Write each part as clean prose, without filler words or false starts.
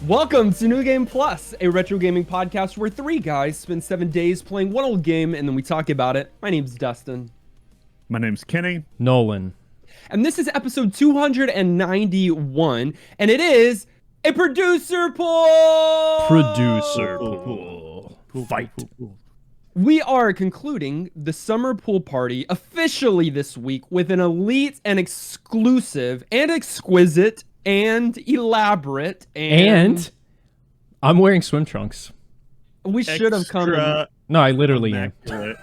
Welcome to New Game Plus, a retro gaming podcast where three guys spend 7 days playing one old game and then we talk about it. My name's Dustin. My name's Kenny. Nolan. And this is episode 291, and it is a producer poll! Producer pool. Fight. We are concluding the summer pool party officially this week with an elite and exclusive and exquisite and elaborate And I'm wearing swim trunks. we should have come in. No, I literally am. Immaculate.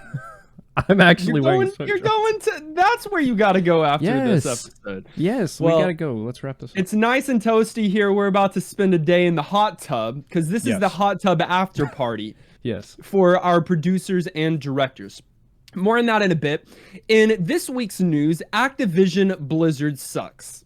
I'm actually wearing swim You're trunks. going to that's where you got to go after this Yes. episode. Yes, Well, we gotta go. Let's wrap this up. It's nice and toasty here. We're about to spend a day in the hot tub because this is Yes. the hot tub after party Yes. for our producers and directors. More on that in a bit. In this week's news, Activision Blizzard sucks.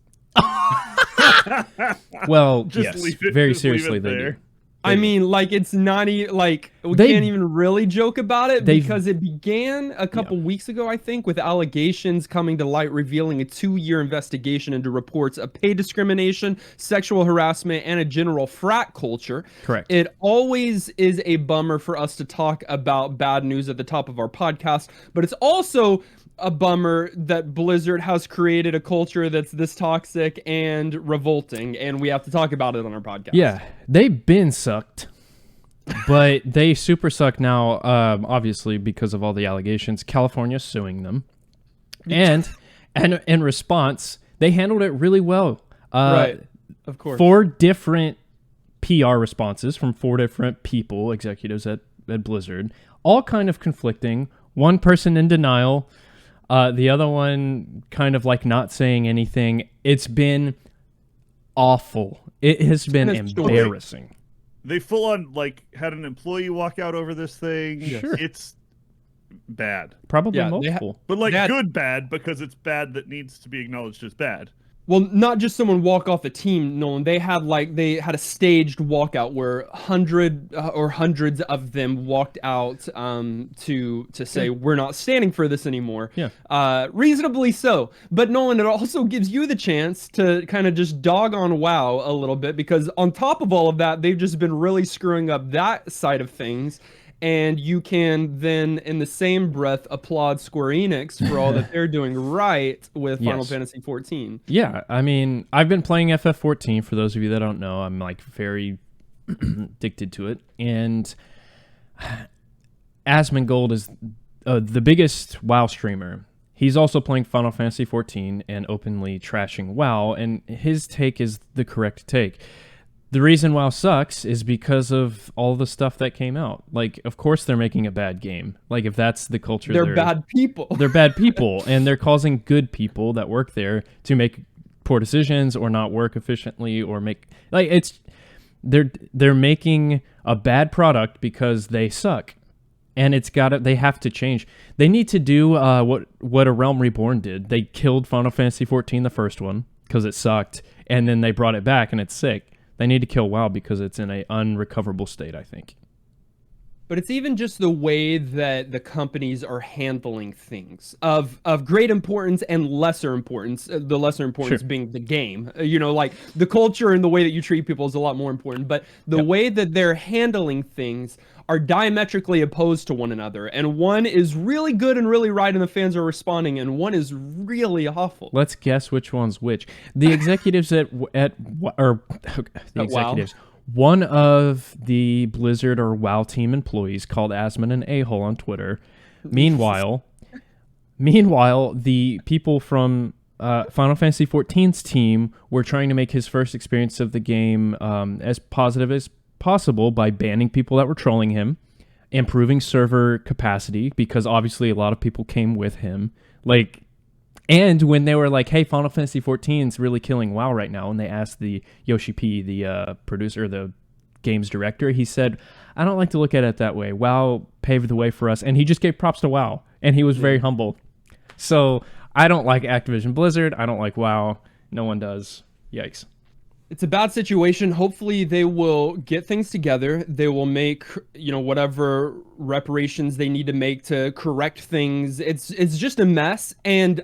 Well, Just yes. leave it- Very just leave seriously, it they there. do. I mean, like, it's not even, like, we They- can't even really joke about it they've- because it began a couple weeks ago, I think, with allegations coming to light revealing a 2-year investigation into reports of pay discrimination, sexual harassment, and a general frat culture. Correct. It always is a bummer for us to talk about bad news at the top of our podcast, but it's also a bummer that Blizzard has created a culture that's this toxic and revolting, and we have to talk about it on our podcast. Yeah, they've been sucked, but they super suck now, obviously, because of all the allegations. California's suing them. And in response, they handled it really well. Right. Of course. 4 different PR responses from 4 different people, executives at Blizzard, all kind of conflicting. One person in denial, the other one kind of like not saying anything. It's been awful. It has been It's been a embarrassing. They full on had an employee walk out over this thing. Sure. It's bad. Probably Yeah, they multiple. But That- good bad because it's bad that needs to be acknowledged as bad. Well, not just someone walk off the team, Nolan. They had a staged walkout where hundreds of them walked out to say we're not standing for this anymore. Yeah. Reasonably so. But Nolan, it also gives you the chance to kind of just dog on WoW a little bit because on top of all of that, they've just been really screwing up that side of things. And you can then, in the same breath, applaud Square Enix for all that they're doing right with Final Yes. Fantasy XIV. Yeah, I mean, I've been playing FF14. For those of you that don't know, I'm like very addicted to it. And Asmongold is the biggest WoW streamer. He's also playing Final Fantasy XIV and openly trashing WoW, and his take is the correct take. The reason WoW sucks is because of all the stuff that came out. Like, of course they're making a bad game. Like, if that's the culture, They're bad people. they're bad people, and they're causing good people that work there to make poor decisions or not work efficiently or make they're making a bad product because they suck, and they have to change. They need to do what A Realm Reborn did. They killed Final Fantasy XIV, the first one, because it sucked, and then they brought it back and it's sick. They need to kill WoW because it's in an unrecoverable state, I think. But it's even just the way that the companies are handling things of great importance and lesser importance. The lesser importance Sure. being the game. Like the culture and the way that you treat people is a lot more important. But the way that they're handling things are diametrically opposed to one another. And one is really good and really right and the fans are responding. And one is really awful. Let's guess which one's which. The executives the WoW. executives. One of the Blizzard or WoW team employees called Asmon an a-hole on Twitter. Meanwhile, the people from Final Fantasy XIV's team were trying to make his first experience of the game as positive as possible by banning people that were trolling him, improving server capacity because obviously a lot of people came with him. And when they were like, hey, Final Fantasy XIV is really killing WoW right now, and they asked the Yoshi P, the producer, the games director, he said, I don't like to look at it that way. WoW paved the way for us. And he just gave props to WoW, and he was very humble. So I don't like Activision Blizzard. I don't like WoW. No one does. Yikes. It's a bad situation. Hopefully they will get things together. They will make, whatever reparations they need to make to correct things. It's just a mess. And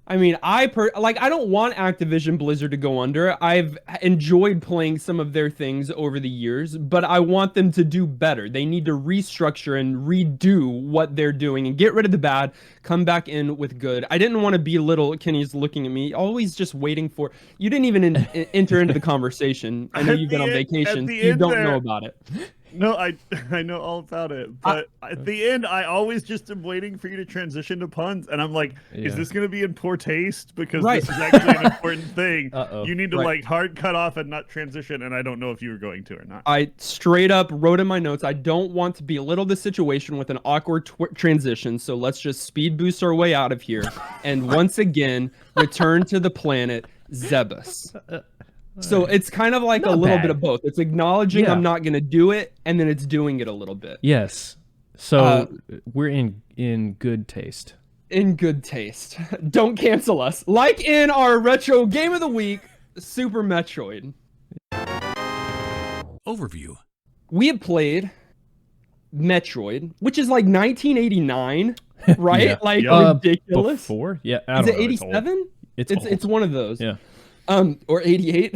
I mean, I don't want Activision Blizzard to go under. I've enjoyed playing some of their things over the years, but I want them to do better. They need to restructure and redo what they're doing and get rid of the bad, come back in with good. I didn't want to belittle. Kenny's looking at me, always just waiting for. You didn't even enter into the conversation. I know you've been on vacation. You don't know about it. No, I know all about it. But at the end, I always just am waiting for you to transition to puns, and I'm like, is this going to be in poor taste? Because this is actually an important thing. You need to like hard cut off and not transition, and I don't know if you were going to or not. I straight up wrote in my notes, I don't want to belittle the situation with an awkward transition, so let's just speed boost our way out of here, and once again, return to the planet Zebus. So it's kind of like a little bit of both. It's acknowledging I'm not going to do it, and then it's doing it a little bit. Yes. So we're in good taste. In good taste. Don't cancel us. Like in our retro game of the week, Super Metroid. Overview. We have played Metroid, which is like 1989, right? Yeah. Like ridiculous. Before? Yeah. Is it 87? It's one of those. Yeah. Or 88.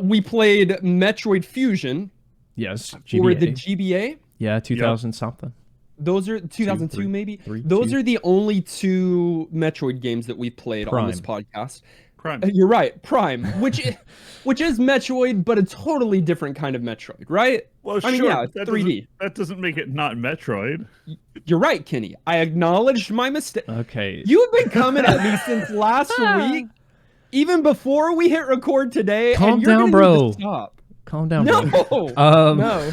We played Metroid Fusion. Yes. Or the GBA. Yeah, 2000 something. Those are 2002 maybe. Three, Those are the only two Metroid games that we played on this podcast. Prime. You're right, Prime, which is Metroid, but a totally different kind of Metroid, right? Well, I mean, yeah, it's 3D. That doesn't make it not Metroid. You're right, Kenny. I acknowledged my mistake. Okay. You've been coming at me since last week. Even before we hit record today, Calm and you're down, gonna bro. need to stop. Calm down, No, bro. no.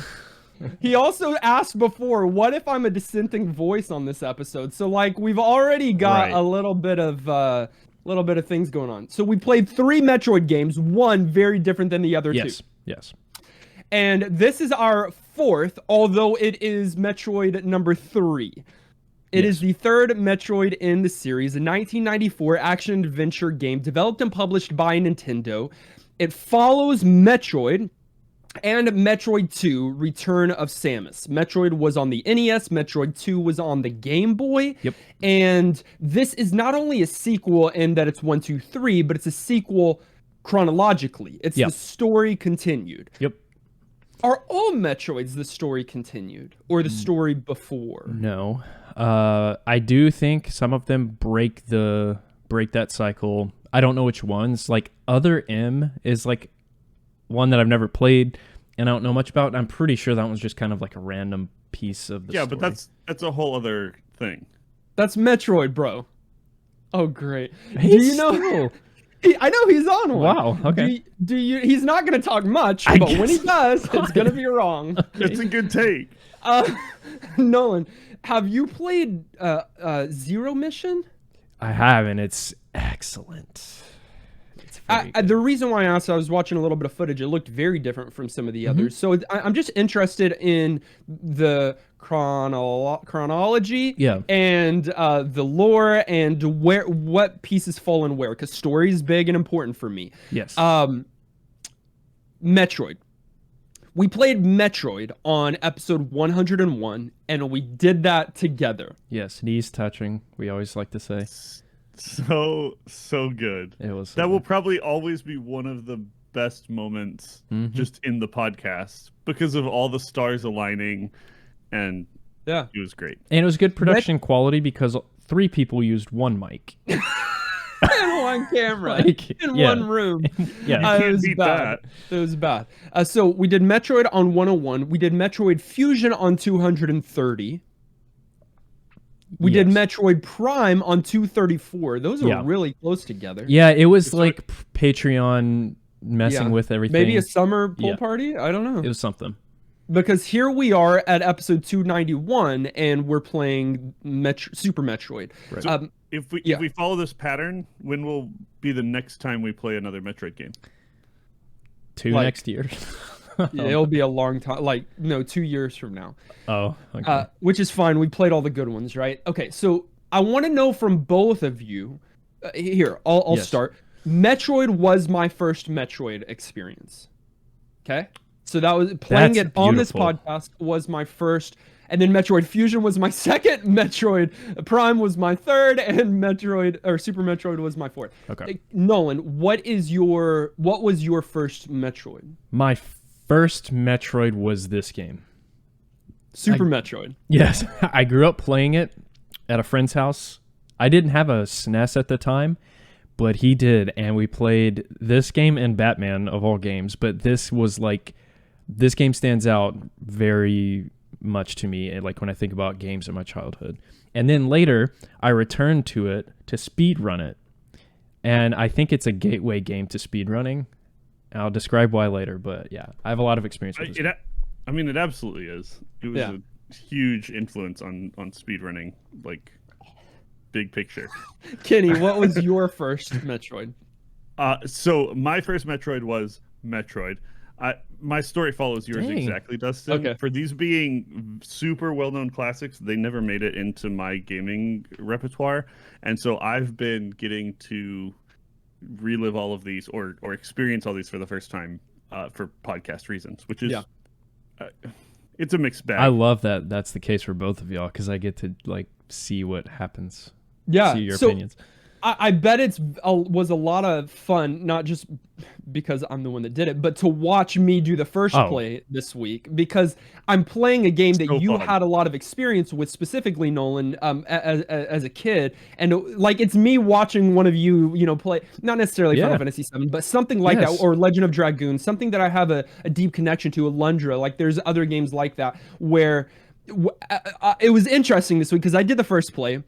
He also asked before, what if I'm a dissenting voice on this episode? So like we've already got a little bit of things going on. So we played 3 Metroid games, one very different than the other two. Yes. And this is our 4th, although it is Metroid number 3. It is the 3rd Metroid in the series, a 1994 action-adventure game developed and published by Nintendo. It follows Metroid and Metroid 2, Return of Samus. Metroid was on the NES, Metroid 2 was on the Game Boy. Yep. And this is not only a sequel in that it's 1, 2, 3, but it's a sequel chronologically. It's the story continued. Yep. Are all Metroids the story continued, or the story before? No. I do think some of them break that cycle. I don't know which ones. Like Other M is like one that I've never played and I don't know much about. I'm pretty sure that one's just kind of like a random piece of the story. But that's a whole other thing. That's Metroid, bro. Oh, great. Do you know? I know he's on one. Wow. Okay. Do you? He's not going to talk much, but when he does, it's going to be wrong. It's a good take. Nolan, have you played Zero Mission? I haven't. It's excellent. The reason why I asked, I was watching a little bit of footage. It looked very different from some of the others. So I'm just interested in the chronology and the lore and what pieces fall in where, because story is big and important for me. Yes. Metroid. We played Metroid on episode 101, and we did that together. Yes, knees touching, we always like to say. So good. It was. That will probably always be one of the best moments just in the podcast because of all the stars aligning, and it was great. And it was good production quality because 3 people used one mic. And one camera in one room. It was bad. It was bad. So we did Metroid on 101. We did Metroid Fusion on 230. We did Metroid Prime on 234. Those are really close together. Yeah, it was like Patreon messing with everything. Maybe a summer pool party? I don't know. It was something. Because here we are at episode 291, and we're playing Super Metroid. Right. So if we follow this pattern, when will be the next time we play another Metroid game? 2 next year. It'll be a long time. 2 years from now. Oh, okay. Which is fine. We played all the good ones, right? Okay, so I want to know from both of you. Here, I'll start. Metroid was my first Metroid experience. Okay? So that was playing it on this podcast was my first and then Metroid Fusion was my second, Metroid Prime was my third, and Super Metroid was my fourth. Okay. Nolan, what was your first Metroid? My first Metroid was this game. Super Metroid. Yes. I grew up playing it at a friend's house. I didn't have a SNES at the time, but he did, and we played this game and Batman of all games, but this game stands out very much to me, like when I think about games in my childhood. And then later, I returned to it to speedrun it, and I think it's a gateway game to speedrunning. I'll describe why later, but yeah, I have a lot of experience with this. I mean, it absolutely is. It was a huge influence on speedrunning, like, big picture. Kenny, what was your first Metroid? So my first Metroid was Metroid. My story follows yours exactly, Dustin. Okay. For these being super well-known classics, they never made it into my gaming repertoire, and so I've been getting to relive all of these or experience all these for the first time for podcast reasons, which is it's a mixed bag. I love that that's the case for both of y'all, because I get to like see what happens. Yeah, see your opinions. I bet was a lot of fun, not just because I'm the one that did it, but to watch me do the first play this week, because I'm playing a game that you had a lot of experience with, specifically Nolan, as a kid, and like it's me watching one of you play, not necessarily Final Fantasy VII, but something like that, or Legend of Dragoon, something that I have a deep connection to, Alundra. Like there's other games like that where it was interesting this week because I did the first play.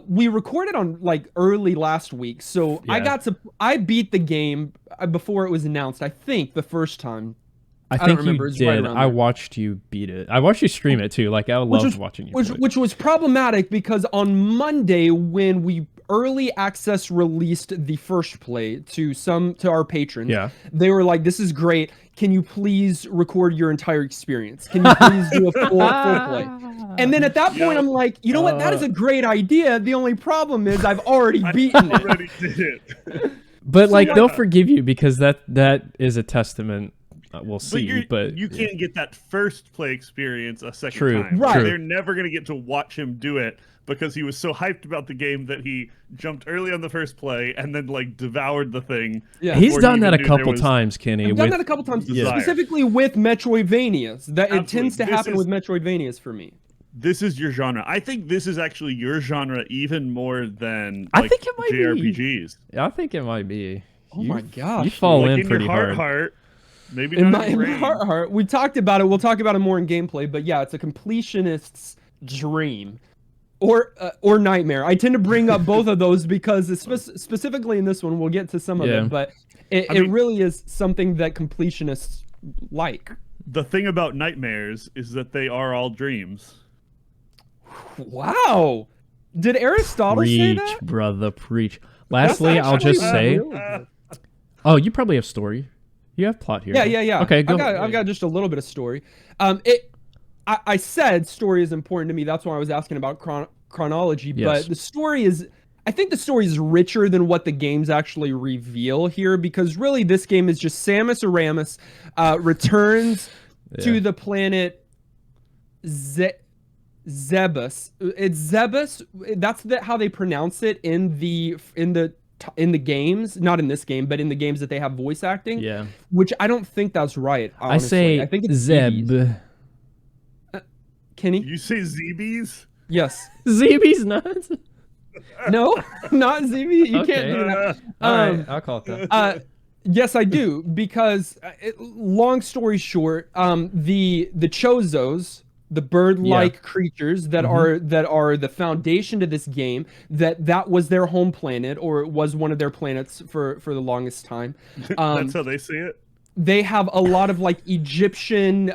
We recorded on like early last week, so I beat the game before it was announced. I think the first time. I think you did. I watched you beat it. I watched you stream it too. Like I loved watching you. Which was problematic because on Monday when we early access released the first play to our patrons, they were like, "This is great. Can you please record your entire experience? Can you please do a full play?" And then at that point, I'm like, you know what? That is a great idea. The only problem is I've already beaten it. Already did it. But like they'll forgive you because that is a testament. We'll see, but you can't get that first play experience a second time. Right? They're never gonna get to watch him do it because he was so hyped about the game that he jumped early on the first play and then like devoured the thing. Yeah, he's done that a couple times, Kenny. I've done that a couple times, specifically with Metroidvanias. That it tends to happen with Metroidvanias for me. This is your genre. I think this is actually your genre even more than I think it might JRPGs. Be. I think it might be. Oh my gosh. You fall like in pretty your hard. Maybe in not my heart. We talked about it. We'll talk about it more in gameplay, but yeah, it's a completionist's dream. Or nightmare. I tend to bring up both of those because specifically in this one, we'll get to some of it, but it really is something that completionists like. The thing about nightmares is that they are all dreams. Wow. Did Aristotle say that? Preach, brother, preach. Lastly, I'll just say... Oh, you probably have story. You have plot here. Yeah. Okay, go. I've got just a little bit of story. I said story is important to me. That's why I was asking about chronology. Yes. But the story is... I think the story is richer than what the games actually reveal here, because really this game is just Samus Aran returns to the planet Zebus. It's Zebus. That's how they pronounce it in the games, not in this game, but in the games that they have voice acting. Yeah. Which I don't think that's right. Honestly. I think it's Zeb. Kenny? You say Zebes? Yes. Zebes nuts? No, not ZB. You can't do that. All right, I'll call it that. Yes, I do, because long story short, the Chozos, the bird-like creatures that are the foundation to this game, that was their home planet, or it was one of their planets for the longest time. That's how they see it. They have a lot of like Egyptian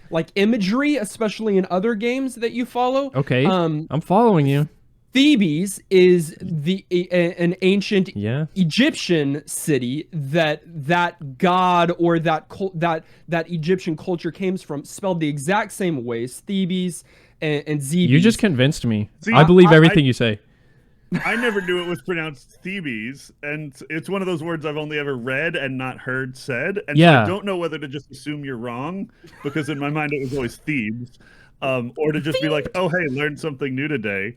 like imagery, especially in other games that you follow. Okay, I'm following you. Thebes is an ancient Egyptian city that god or that Egyptian culture came from, spelled the exact same ways. Thebes and Zebes. You just convinced me. See, I believe everything you say. I never knew it was pronounced Thebes, and it's one of those words I've only ever read and not heard said, and so I don't know whether to just assume you're wrong, because in my mind it was always Thebes. or to just be like, oh hey, learned something new today.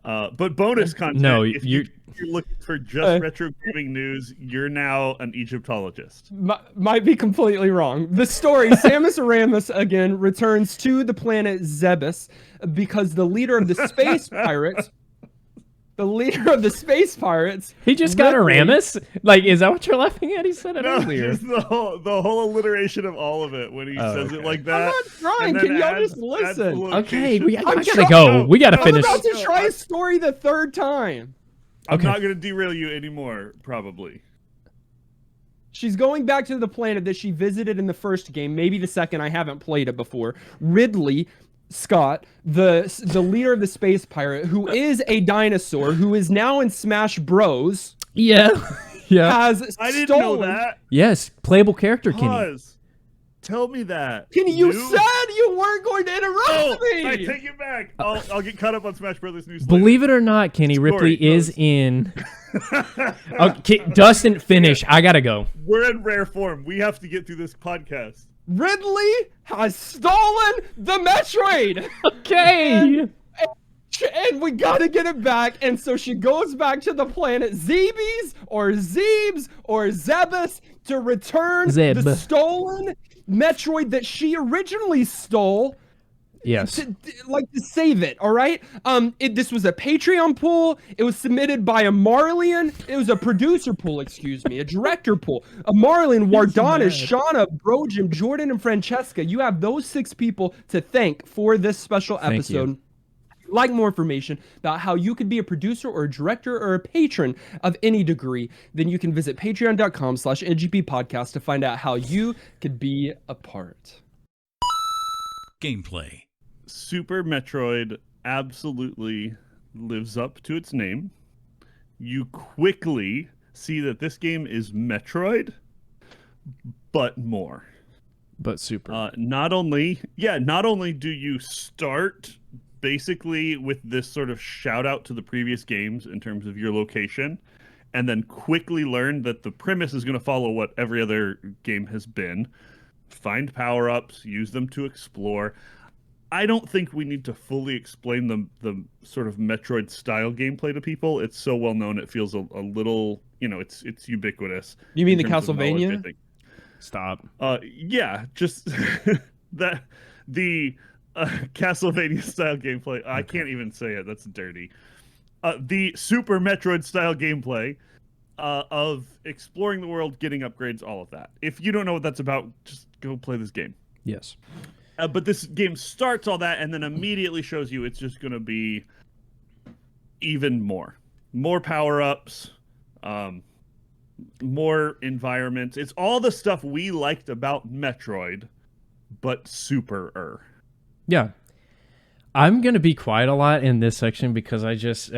But bonus content. No, if you're looking for just retro gaming news, you're now an Egyptologist. Might be completely wrong. The story: Samus Aran again returns to the planet Zebes because the leader of the space pirates. The leader of the space pirates. He just got Aramis? Like, is that what you're laughing at? He said it earlier. Just the whole alliteration of all of it when he says it like that. I'm not trying. Can y'all just listen? Okay, I gotta go. We gotta finish. I'm about to try a story the third time. I'm not gonna derail you anymore, probably. She's going back to the planet that she visited in the first game, maybe the second. I haven't played it before. Ridley Scott, the leader of the space pirate, who is a dinosaur, who is now in Smash Bros. Yeah. Has I didn't know that. Yes, playable character, Kenny. Tell me that. Kenny, you said you weren't going to interrupt me. I take it back. I'll get caught up on Smash Brothers news. Believe it or not, Kenny, Ripley is in. Okay, Dustin, finish. I gotta go. We're in rare form. We have to get through this podcast. Ridley has stolen the Metroid. Okay. And we gotta get it back. And so she goes back to the planet Zebes or Zebes or Zebes to return the stolen Metroid that she originally stole. Yes. To save it, all right? This was a Patreon pool. It was submitted by a Marlian. It was a producer pool, excuse me, a director pool. A Marlian, Wardana, Shauna, Brojim, Jordan, and Francesca. You have those 6 people to thank for this special episode. If you'd like more information about how you could be a producer or a director or a patron of any degree, then you can visit patreon.com/NGP podcast to find out how you could be a part. Gameplay. Super Metroid absolutely lives up to its name. You quickly see that this game is Metroid, but more. But super. Not only do you start basically with this sort of shout out to the previous games in terms of your location, and then quickly learn that the premise is going to follow what every other game has been. Find power-ups, use them to explore. I don't think we need to fully explain the sort of Metroid style gameplay to people. It's so well known, it feels a little, it's ubiquitous. You mean the Castlevania? Stop. Yeah, just that the Castlevania style gameplay. Okay. I can't even say it. That's dirty. The Super Metroid style gameplay of exploring the world, getting upgrades, all of that. If you don't know what that's about, just go play this game. Yes. But this game starts all that and then immediately shows you it's just going to be even more power-ups, more environments. It's all the stuff we liked about Metroid, but super-er. Yeah. I'm going to be quiet a lot in this section because I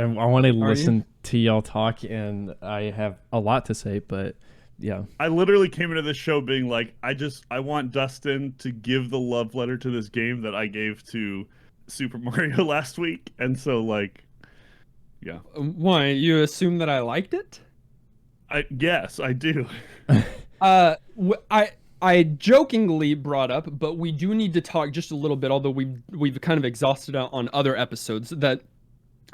want to listen to y'all talk, and I have a lot to say, but yeah. I literally came into this show being like, I want Dustin to give the love letter to this game that I gave to Super Mario last week. And so, yeah. Why? You assume that I liked it? Yes, I do. I jokingly brought up, but we do need to talk just a little bit, although we've kind of exhausted it on other episodes, that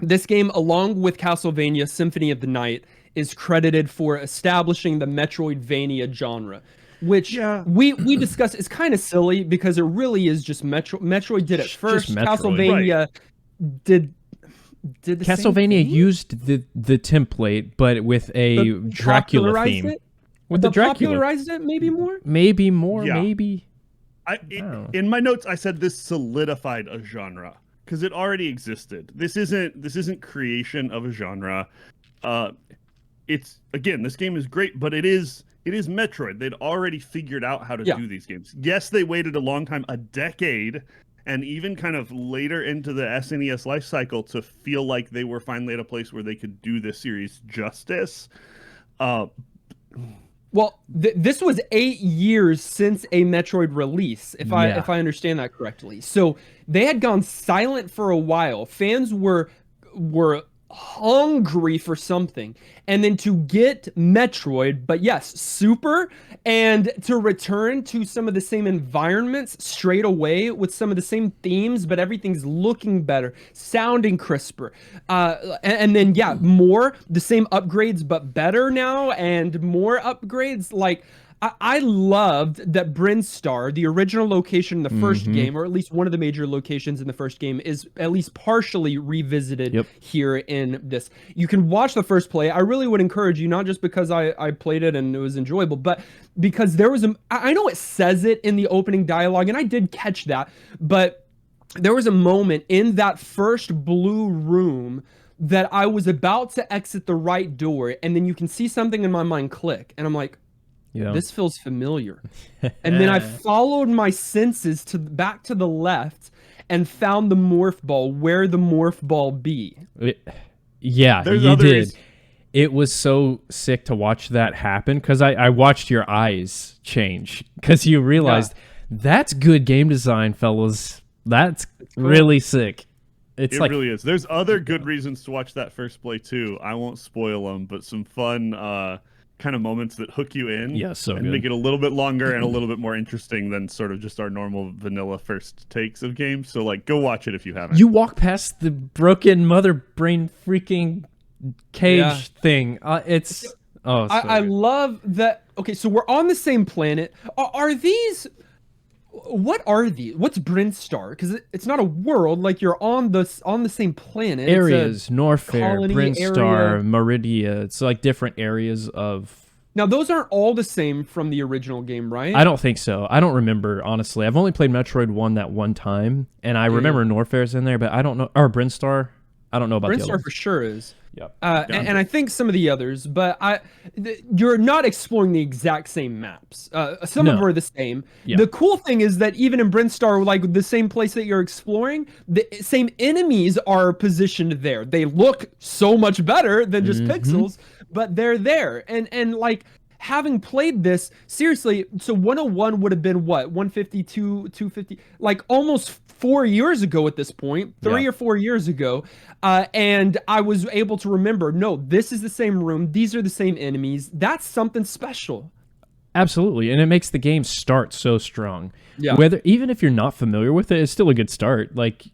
this game, along with Castlevania Symphony of the Night, is credited for establishing the Metroidvania genre, which we discussed is kind of silly because it really is just Metroid did it first. Castlevania did the Castlevania used the template, but with a Dracula theme. With the Dracula. Popularized it, maybe more? Maybe more, yeah. maybe. In my notes, I said this solidified a genre because it already existed. This isn't creation of a genre. It's, again, this game is great, but it is Metroid. They'd already figured out how to do these games. Yes, they waited a long time, a decade, and even kind of later into the SNES life cycle to feel like they were finally at a place where they could do this series justice. Well, this was 8 years since a Metroid release, if I understand that correctly. So they had gone silent for a while. Fans were hungry for something. And then to get Metroid, but yes, Super, and to return to some of the same environments straight away with some of the same themes, but everything's looking better, sounding crisper. And then, yeah, more, the same upgrades, but better now, and more upgrades. Like, I loved that Brinstar, the original location in the first game, or at least one of the major locations in the first game, is at least partially revisited here in this. You can watch the first play. I really would encourage you, not just because I played it and it was enjoyable, but because there was I know it says it in the opening dialogue, and I did catch that, but there was a moment in that first blue room that I was about to exit the right door, and then you can see something in my mind click, and I'm like, this feels familiar. And then I followed my senses back to the left and found the morph ball where the morph ball be. Yeah, you did. It was so sick to watch that happen, because I watched your eyes change, because you realized that's good game design, fellas. That's really sick. It really is. There's other good reasons to watch that first play too. I won't spoil them, but some fun kind of moments that hook you in and make it a little bit longer and a little bit more interesting than sort of just our normal vanilla first takes of games. So like, go watch it if you haven't. You walk past the broken mother brain freaking cage thing. I love that. Okay, so we're on the same planet. Are these... What are these? What's Brinstar? Because it's not a world. Like, you're on the same planet. Areas, Norfair, Brinstar, Meridia. It's like different areas of... Now, those aren't all the same from the original game, right? I don't think so. I don't remember, honestly. I've only played Metroid 1 that one time, and I remember Norfair's in there, but I don't know... Or Brinstar. I don't know about the others. Brinstar for sure is. Yep. And I think some of the others, but you're not exploring the exact same maps. Some of them are the same. Yeah. The cool thing is that even in Brinstar, like the same place that you're exploring, the same enemies are positioned there. They look so much better than just pixels, but they're there. And like, having played this, seriously, so 101 would have been what? 152, 250, like almost 4 years ago at this point, 3 or 4 years ago. And I was able to remember, no, this is the same room. These are the same enemies. That's something special. Absolutely. And it makes the game start so strong. Yeah. Even if you're not familiar with it, it's still a good start. Like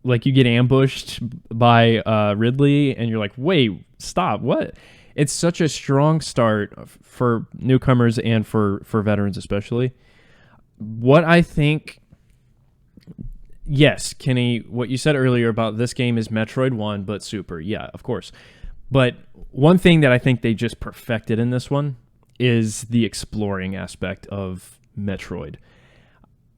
you get ambushed by Ridley and you're like, wait, stop, what? It's such a strong start for newcomers and for veterans especially. What I think... Yes, Kenny, what you said earlier about this game is Metroid 1, but Super. Yeah, of course. But one thing that I think they just perfected in this one is the exploring aspect of Metroid.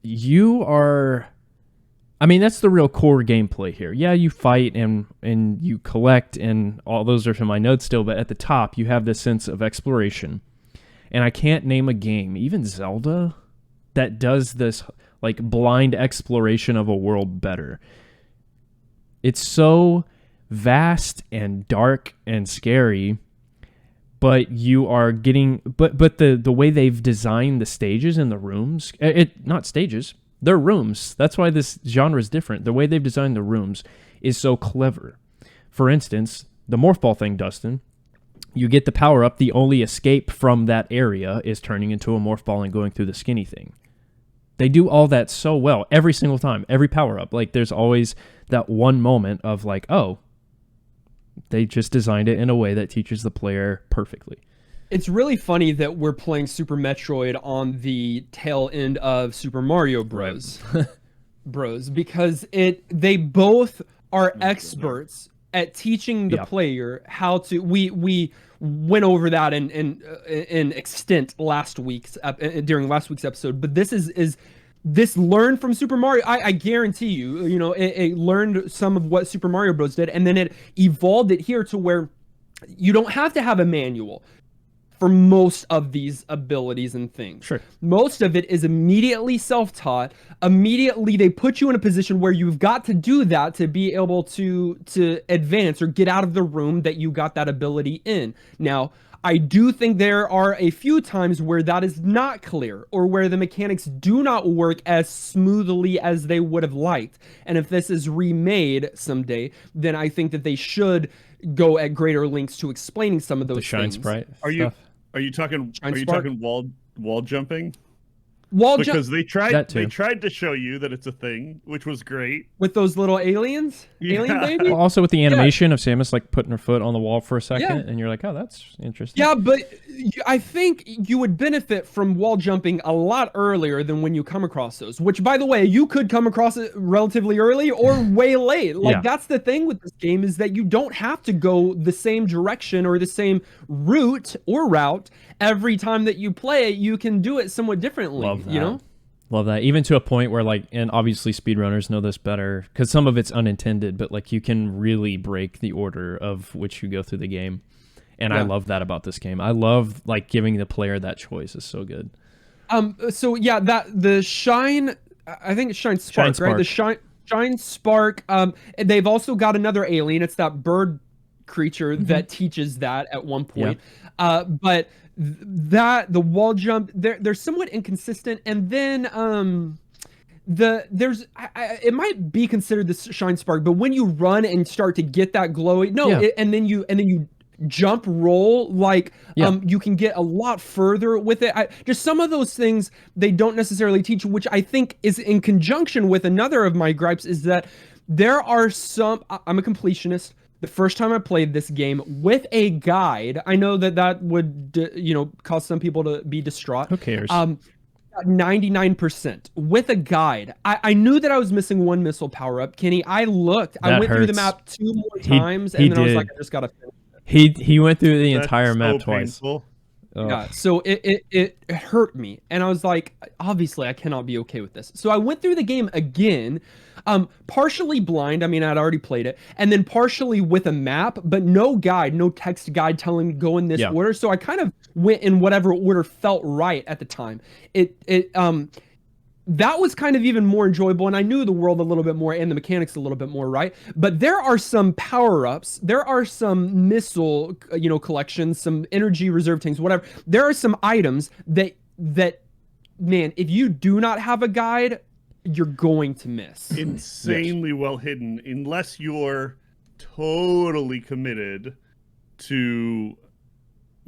That's the real core gameplay here. Yeah, you fight and you collect, and all those are in my notes still, but at the top, you have this sense of exploration. And I can't name a game, even Zelda, that does this like blind exploration of a world better. It's so vast and dark and scary, but you are getting but the way they've designed the stages and the rooms, not stages, they're rooms. That's why this genre is different. The way they've designed the rooms is so clever. For instance, the morph ball thing, Dustin, you get the power up, the only escape from that area is turning into a morph ball and going through the skinny thing. They do all that so well every single time, every power-up. Like, there's always that one moment of like, oh, they just designed it in a way that teaches the player perfectly. It's really funny that we're playing Super Metroid on the tail end of Super Mario Bros. Right. Because they both are experts at teaching the player how to... We went over that in extent during last week's episode, but this learned from Super Mario. I guarantee you, it learned some of what Super Mario Bros. Did, and then it evolved it here to where you don't have to have a manual for most of these abilities and things. Sure. Most of it is immediately self-taught. Immediately they put you in a position where you've got to do that to be able to advance or get out of the room that you got that ability in. Now, I do think there are a few times where that is not clear, or where the mechanics do not work as smoothly as they would have liked. And if this is remade someday, then I think that they should go at greater lengths to explaining some of those Shine things. Sprite Are stuff. you talking wall jumping? Because they tried to show you that it's a thing, which was great. With those little aliens? Yeah. Alien baby? Well, also with the animation of Samus like putting her foot on the wall for a second, and you're like, oh, that's interesting. Yeah, but I think you would benefit from wall jumping a lot earlier than when you come across those, which, by the way, you could come across it relatively early or way late. Like, that's the thing with this game, is that you don't have to go the same direction or the same route every time that you play it. You can do it somewhat differently. Love that. You know? Love that. Even to a point where, like, and obviously speedrunners know this better because some of it's unintended, but like you can really break the order of which you go through the game. And I love that about this game. I love like giving the player that choice is so good. So yeah, the Shine, I think it's Shine Spark, right? The Shine Spark. They've also got another alien. It's that bird creature that teaches that at one point. But the wall jump, they're somewhat inconsistent, and then it might be considered the Shine Spark, but when you run and start to get that glowy, and then you jump roll, like you can get a lot further with it. Just some of those things they don't necessarily teach, which I think is in conjunction with another of my gripes, is that there are some, I'm a completionist. The first time I played this game with a guide, I know that would, cause some people to be distraught. Who cares? 99% with a guide. I knew that I was missing one missile power up. Kenny, I looked. I went through the map 2 more times, and then I was like, I just gotta finish it. He went through the entire map twice. Yeah, so it hurt me, and I was like, obviously I cannot be okay with this. So I went through the game again, partially blind. I mean, I'd already played it, and then partially with a map, but no guide, no text guide telling me go in this order. So I kind of went in whatever order felt right at the time. That was kind of even more enjoyable, and I knew the world a little bit more and the mechanics a little bit more, right? But there are some power-ups, there are some missile, collections, some energy reserve tanks, whatever. There are some items that man, if you do not have a guide, you're going to miss. Insanely well hidden, unless you're totally committed to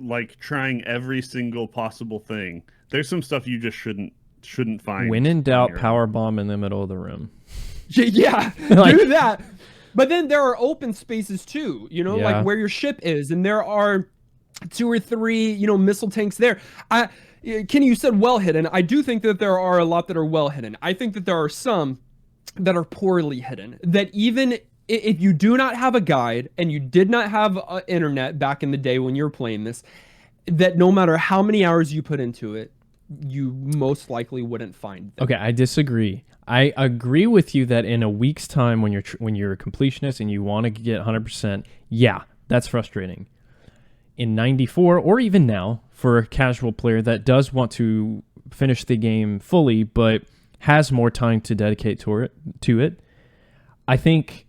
like trying every single possible thing. There's some stuff you just shouldn't find. When in doubt, power bomb in the middle of the room. Yeah, do that. But then there are open spaces too, like where your ship is, and there are 2 or 3, missile tanks there. Kenny, you said well hidden. I do think that there are a lot that are well hidden. I think that there are some that are poorly hidden, that even if you do not have a guide and you did not have internet back in the day when you were playing this, that no matter how many hours you put into it, you most likely wouldn't find them. Okay, I disagree. I agree with you that in a week's time, when you're a completionist and you want to get 100%, yeah, that's frustrating. In 94, or even now, for a casual player that does want to finish the game fully, but has more time to dedicate to it, I think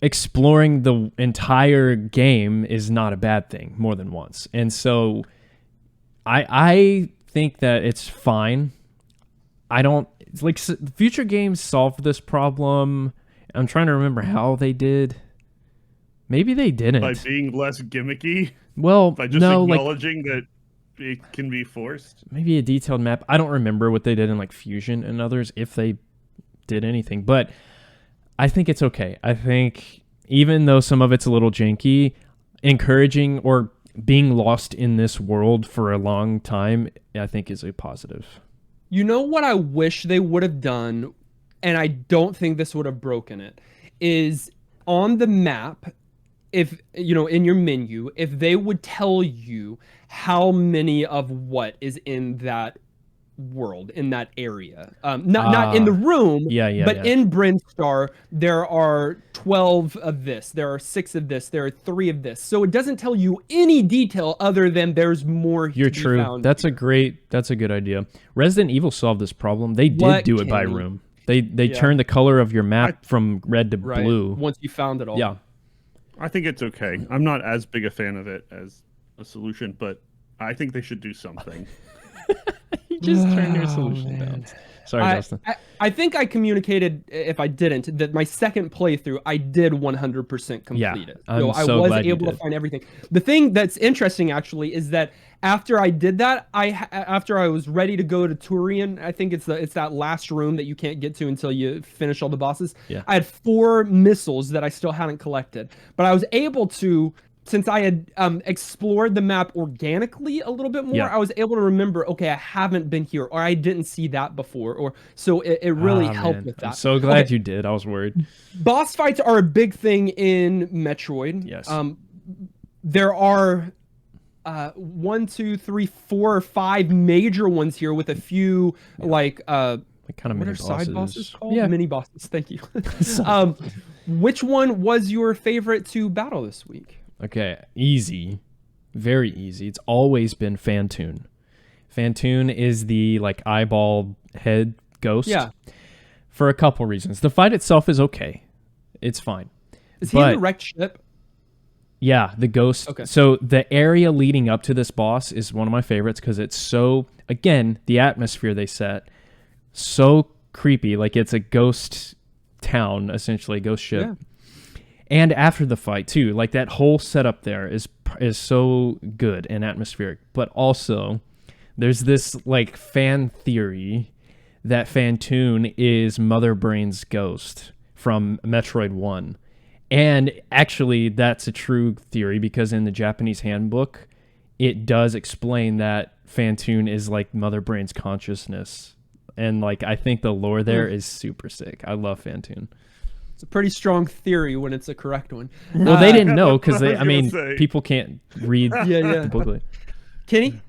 exploring the entire game is not a bad thing more than once. And so I think that it's fine. I don't like future games solve this problem. I'm trying to remember how they did. Maybe they didn't. By being less gimmicky? Well, by just acknowledging that it can be forced? Maybe a detailed map. I don't remember what they did in like Fusion and others, if they did anything. But I think it's okay. I think even though some of it's a little janky, encouraging or being lost in this world for a long time, I think is a positive. You know what I wish they would have done, and I don't think this would have broken it, is on the map, if, in your menu, if they would tell you how many of what is in that world, in that area. Not in the room, but in Brinstar, there are 12 of this, there are 6 of this, there are 3 of this. So it doesn't tell you any detail other than there's more You're to be true. found That's here. That's a good idea. Resident Evil solved this problem. They did do it by room. They turned the color of your map from red to blue. Once you found it all. Yeah. I think it's okay. I'm not as big a fan of it as a solution, but I think they should do something. You just turned your solution down. Sorry, Justin. I think I communicated, if I didn't, that my second playthrough, I did 100% complete it. I'm I so was glad you able to did. find everything. The thing that's interesting, actually, is that after I did that, after I was ready to go to Turian, I think it's that last room that you can't get to until you finish all the bosses. Yeah. I had 4 missiles that I still hadn't collected, but I was able to. Since I had explored the map organically a little bit more, I was able to remember, okay, I haven't been here, or I didn't see that before, or so it really helped with that. I'm so glad you did. I was worried. Boss fights are a big thing in Metroid. Yes. There are 1, 2, 3, 4, or 5 major ones here with a few like kind of what mini are side bosses called? Yeah. Mini bosses. Thank you. Which one was your favorite to battle this week? Okay, easy. Very easy. It's always been Phantoon. Phantoon is the like eyeball head ghost. Yeah. For a couple reasons. The fight itself is okay. It's fine. Is he in the wrecked ship? Yeah, the ghost. Okay. So the area leading up to this boss is one of my favorites because it's so, again, the atmosphere they set, so creepy. Like it's a ghost town, essentially, a ghost ship. Yeah. And after the fight too, like that whole setup there is so good and atmospheric. But also, there's this like fan theory that Phantoon is Mother Brain's ghost from Metroid 1. And actually, that's a true theory because in the Japanese handbook, it does explain that Phantoon is like Mother Brain's consciousness. And like I think the lore there is super sick. I love Phantoon. It's a pretty strong theory when it's a correct one. Well, they didn't know because say. people can't read the booklet. Kenny?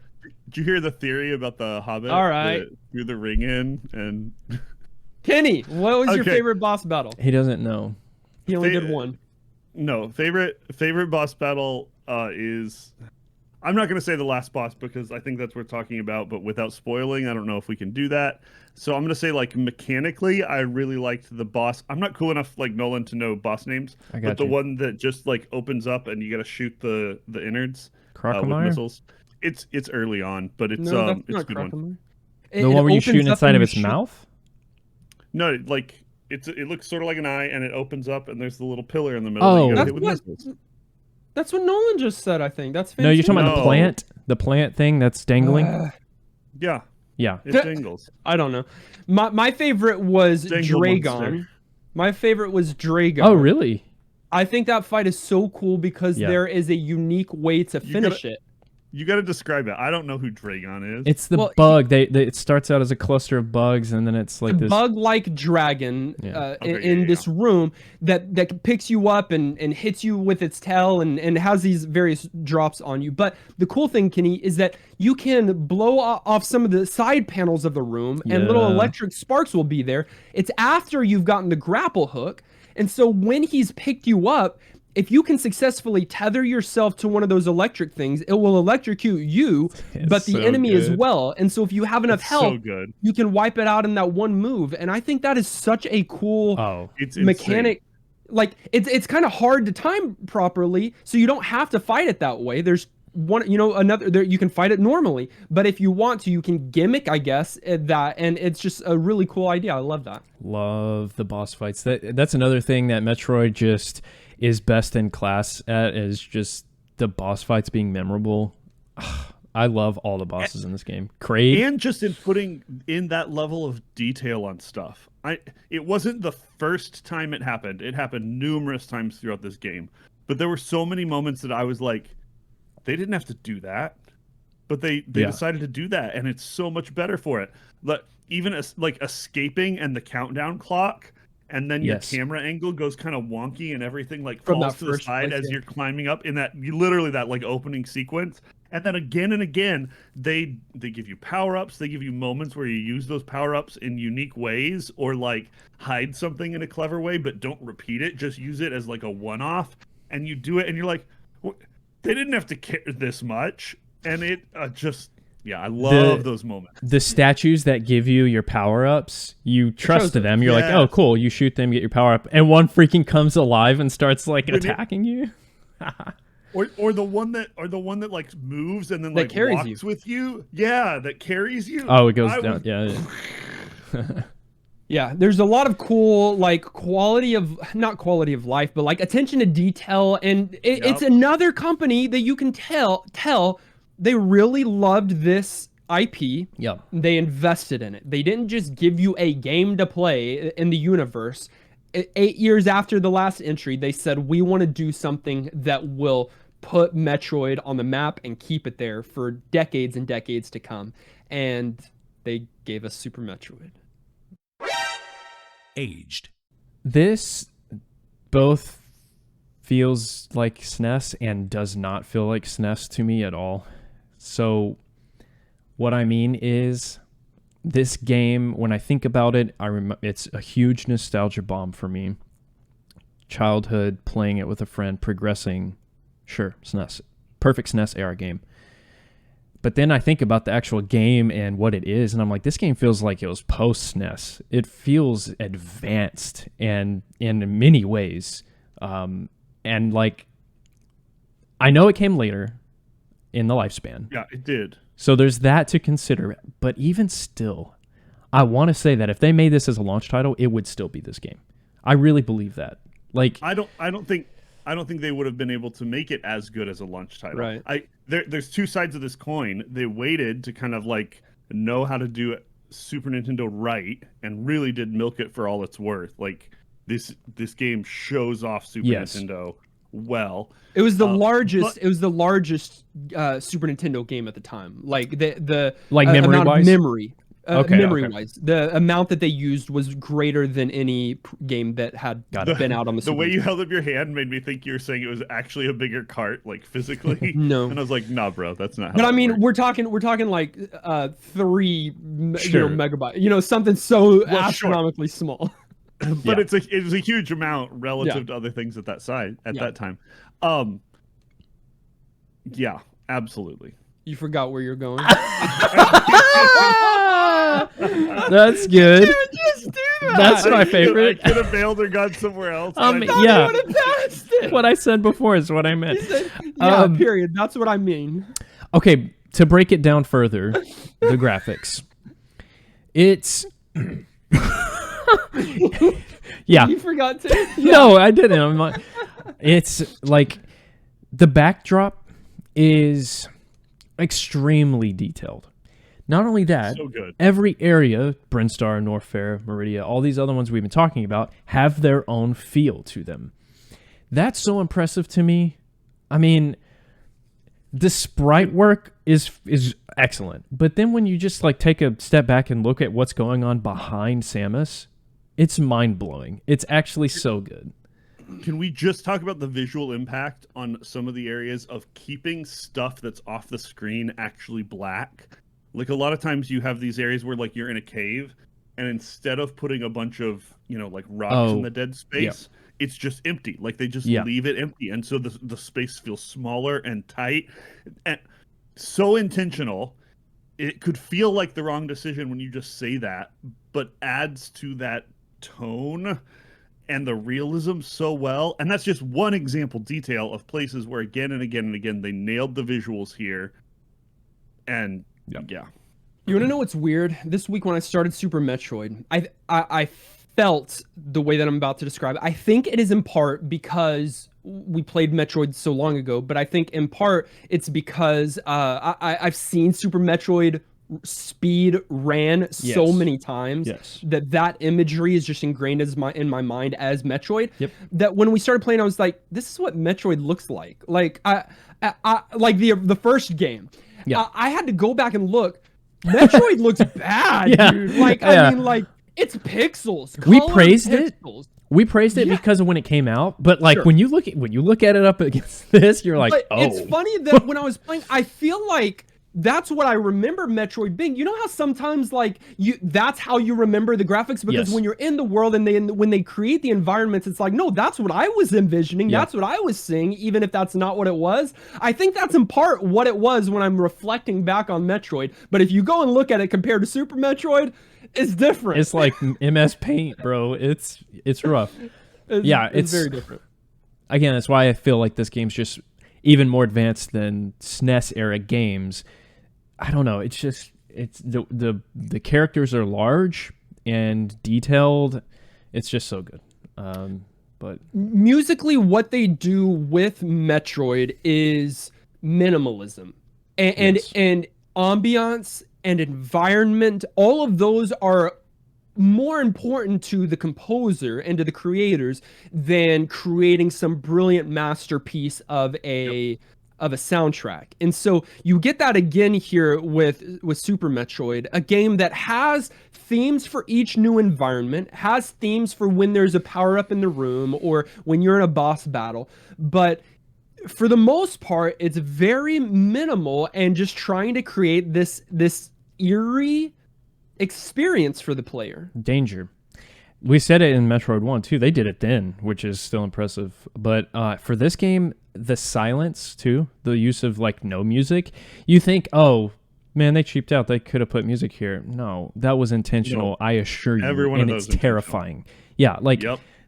Did you hear the theory about the Hobbit? All right. That threw the ring in and. Kenny, what was your favorite boss battle? He doesn't know. He only did one. No, favorite boss battle is. I'm not going to say the last boss because I think that's what we're talking about, but without spoiling, I don't know if we can do that. So I'm going to say, like, mechanically, I really liked the boss. I'm not cool enough, like Nolan, to know boss names, but the one that just, like, opens up and you got to shoot the innards with missiles. It's early on, but it's a good one. The one where you shoot inside of its mouth? No, like, it looks sort of like an eye, and it opens up, and there's the little pillar in the middle. Oh, that you gotta hit with missiles. That's what Nolan just said, I think. That's fantastic. No, you're talking about the plant? The plant thing that's dangling? Yeah. Yeah. It dangles. I don't know. My favorite was Dragon. Monster. My favorite was Dragon. Oh, really? I think that fight is so cool because there is a unique way to finish it. You got to describe it. I don't know who Dragon is. It's the bug. It starts out as a cluster of bugs, and then it's like this bug-like dragon in this room that picks you up and hits you with its tail and has these various drops on you. But the cool thing, Kenny, is that you can blow off some of the side panels of the room, and little electric sparks will be there. It's after you've gotten the grapple hook, and so when he's picked you up, if you can successfully tether yourself to one of those electric things, it will electrocute you, but the enemy as well. And so if you have enough health, you can wipe it out in that one move. And I think that is such a cool mechanic. Insane. Like it's kind of hard to time properly, so you don't have to fight it that way. There's one, another. You can fight it normally, but if you want to, you can gimmick, I guess, that, and it's just a really cool idea. I love that. Love the boss fights. That's another thing that Metroid just is best in class at, is just the boss fights being memorable. I love all the bosses in this game. Kraid. And just in putting in that level of detail on stuff. It wasn't the first time it happened. It happened numerous times throughout this game. But there were so many moments that I was like, they didn't have to do that. But they decided to do that, and it's so much better for it. But even like escaping and the countdown clock, and then your camera angle goes kind of wonky and everything like falls to the side as you're climbing up in that that like opening sequence. And then again and again, they give you power-ups. They give you moments where you use those power-ups in unique ways, or like hide something in a clever way, but don't repeat it. Just use it as like a one-off. And you do it, and you're like, they didn't have to care this much. And it I love those moments. The statues that give you your power-ups, you trust them. You're like, oh, cool. You shoot them, get your power-up. And one freaking comes alive and starts like attacking you. Or the one that like moves and then that like carries walks with you. Yeah, that carries you. Oh, it goes down. Yeah. Yeah, there's a lot of cool, like, not quality of life, but like attention to detail, and it's another company that you can tell they really loved this IP. Yeah. They invested in it. They didn't just give you a game to play in the universe. 8 years after the last entry, they said, we want to do something that will put Metroid on the map and keep it there for decades and decades to come. And they gave us Super Metroid. Aged. This both feels like SNES and does not feel like SNES to me at all. So what I mean is this game, when I think about it, it's a huge nostalgia bomb for me. Childhood, playing it with a friend, progressing. Sure, SNES. Perfect SNES era game. But then I think about the actual game and what it is, and I'm like, this game feels like it was post-SNES. It feels advanced and in many ways. And like, I know it came later in the lifespan. Yeah, it did. So there's that to consider. But even still, I want to say that if they made this as a launch title, it would still be this game. I really believe that. Like, I don't think they would have been able to make it as good as a launch title. Right. There's two sides of this coin. They waited to kind of like know how to do Super Nintendo right and really did milk it for all it's worth. Like this game shows off Super Nintendo well. It was the largest. It was the largest Super Nintendo game at the time. Like the memory-wise. Memory-wise, the amount that they used was greater than any game that had been out on the Super The way Nintendo. you held up your hand made me think you were saying it was actually a bigger cart, like physically. No. And I was like, nah, bro, that's not how But I mean, works. we're talking like 3 megabyte, something so astronomically small. But it was a huge amount relative to other things at that that time. Yeah, absolutely. You forgot where you're going. That's good. Just do that. That's my favorite. I could have bailed or gone somewhere else. Yeah. Passed it. What I said before is what I meant. Period. That's what I mean. Okay, to break it down further, the graphics. It's yeah. You forgot to. No, I didn't. It's like the backdrop is extremely detailed. Not only that, so good. Every area, Brinstar, Norfair, Meridia, all these other ones we've been talking about, have their own feel to them. That's so impressive to me. I mean, the sprite work is excellent. But then when you just like take a step back and look at what's going on behind Samus, it's mind-blowing. It's actually so good. Can we just talk about the visual impact on some of the areas of keeping stuff that's off the screen actually black? Like a lot of times you have these areas where like you're in a cave and instead of putting a bunch of, like rocks in the dead space, it's just empty. Like they just leave it empty. And so the space feels smaller and tight and so intentional. It could feel like the wrong decision when you just say that, but adds to that tone and the realism so well. And that's just one example detail of places where again and again and again they nailed the visuals here. And yeah. You want to know what's weird? This week when I started Super Metroid, I felt the way that I'm about to describe it. I think it is in part because we played Metroid so long ago, but I think in part it's because I've seen Super Metroid speed ran so many times that imagery is just ingrained in my mind as Metroid. That when we started playing, I was like, this is what Metroid looks like. Like I like the first game. I had to go back and look. Metroid looks bad, dude. Like I mean, like it's pixels. We praised it. We praised it because of when it came out, but like when you look at it up against this, you're like, oh. It's funny that when I was playing, I feel like that's what I remember Metroid being. You know how sometimes like that's how you remember the graphics because when you're in the world and when they create the environments, it's like, no, that's what I was envisioning. That's what I was seeing, even if that's not what it was. I think that's in part what it was when I'm reflecting back on Metroid. But if you go and look at it compared to Super Metroid, it's different. It's like MS Paint, bro. It's rough. It's very different. Again, that's why I feel like this game's just, even more advanced than SNES era games. I don't know. It's the characters are large and detailed. It's just so good. But musically, what they do with Metroid is minimalism, and Yes. and ambiance and environment. All of those are more important to the composer and to the creators than creating some brilliant masterpiece of a soundtrack. And so you get that again here with Super Metroid, a game that has themes for each new environment, has themes for when there's a power up in the room or when you're in a boss battle, but for the most part it's very minimal and just trying to create this eerie experience for the player. danger. We said it in Metroid 1 too. They did it then, which is still impressive. But for this game, the silence too, the use of like no music, you think, oh man, they cheaped out. They could have put music here. No, that was intentional. No. I assure you. Every one and of those it's terrifying. Yeah, like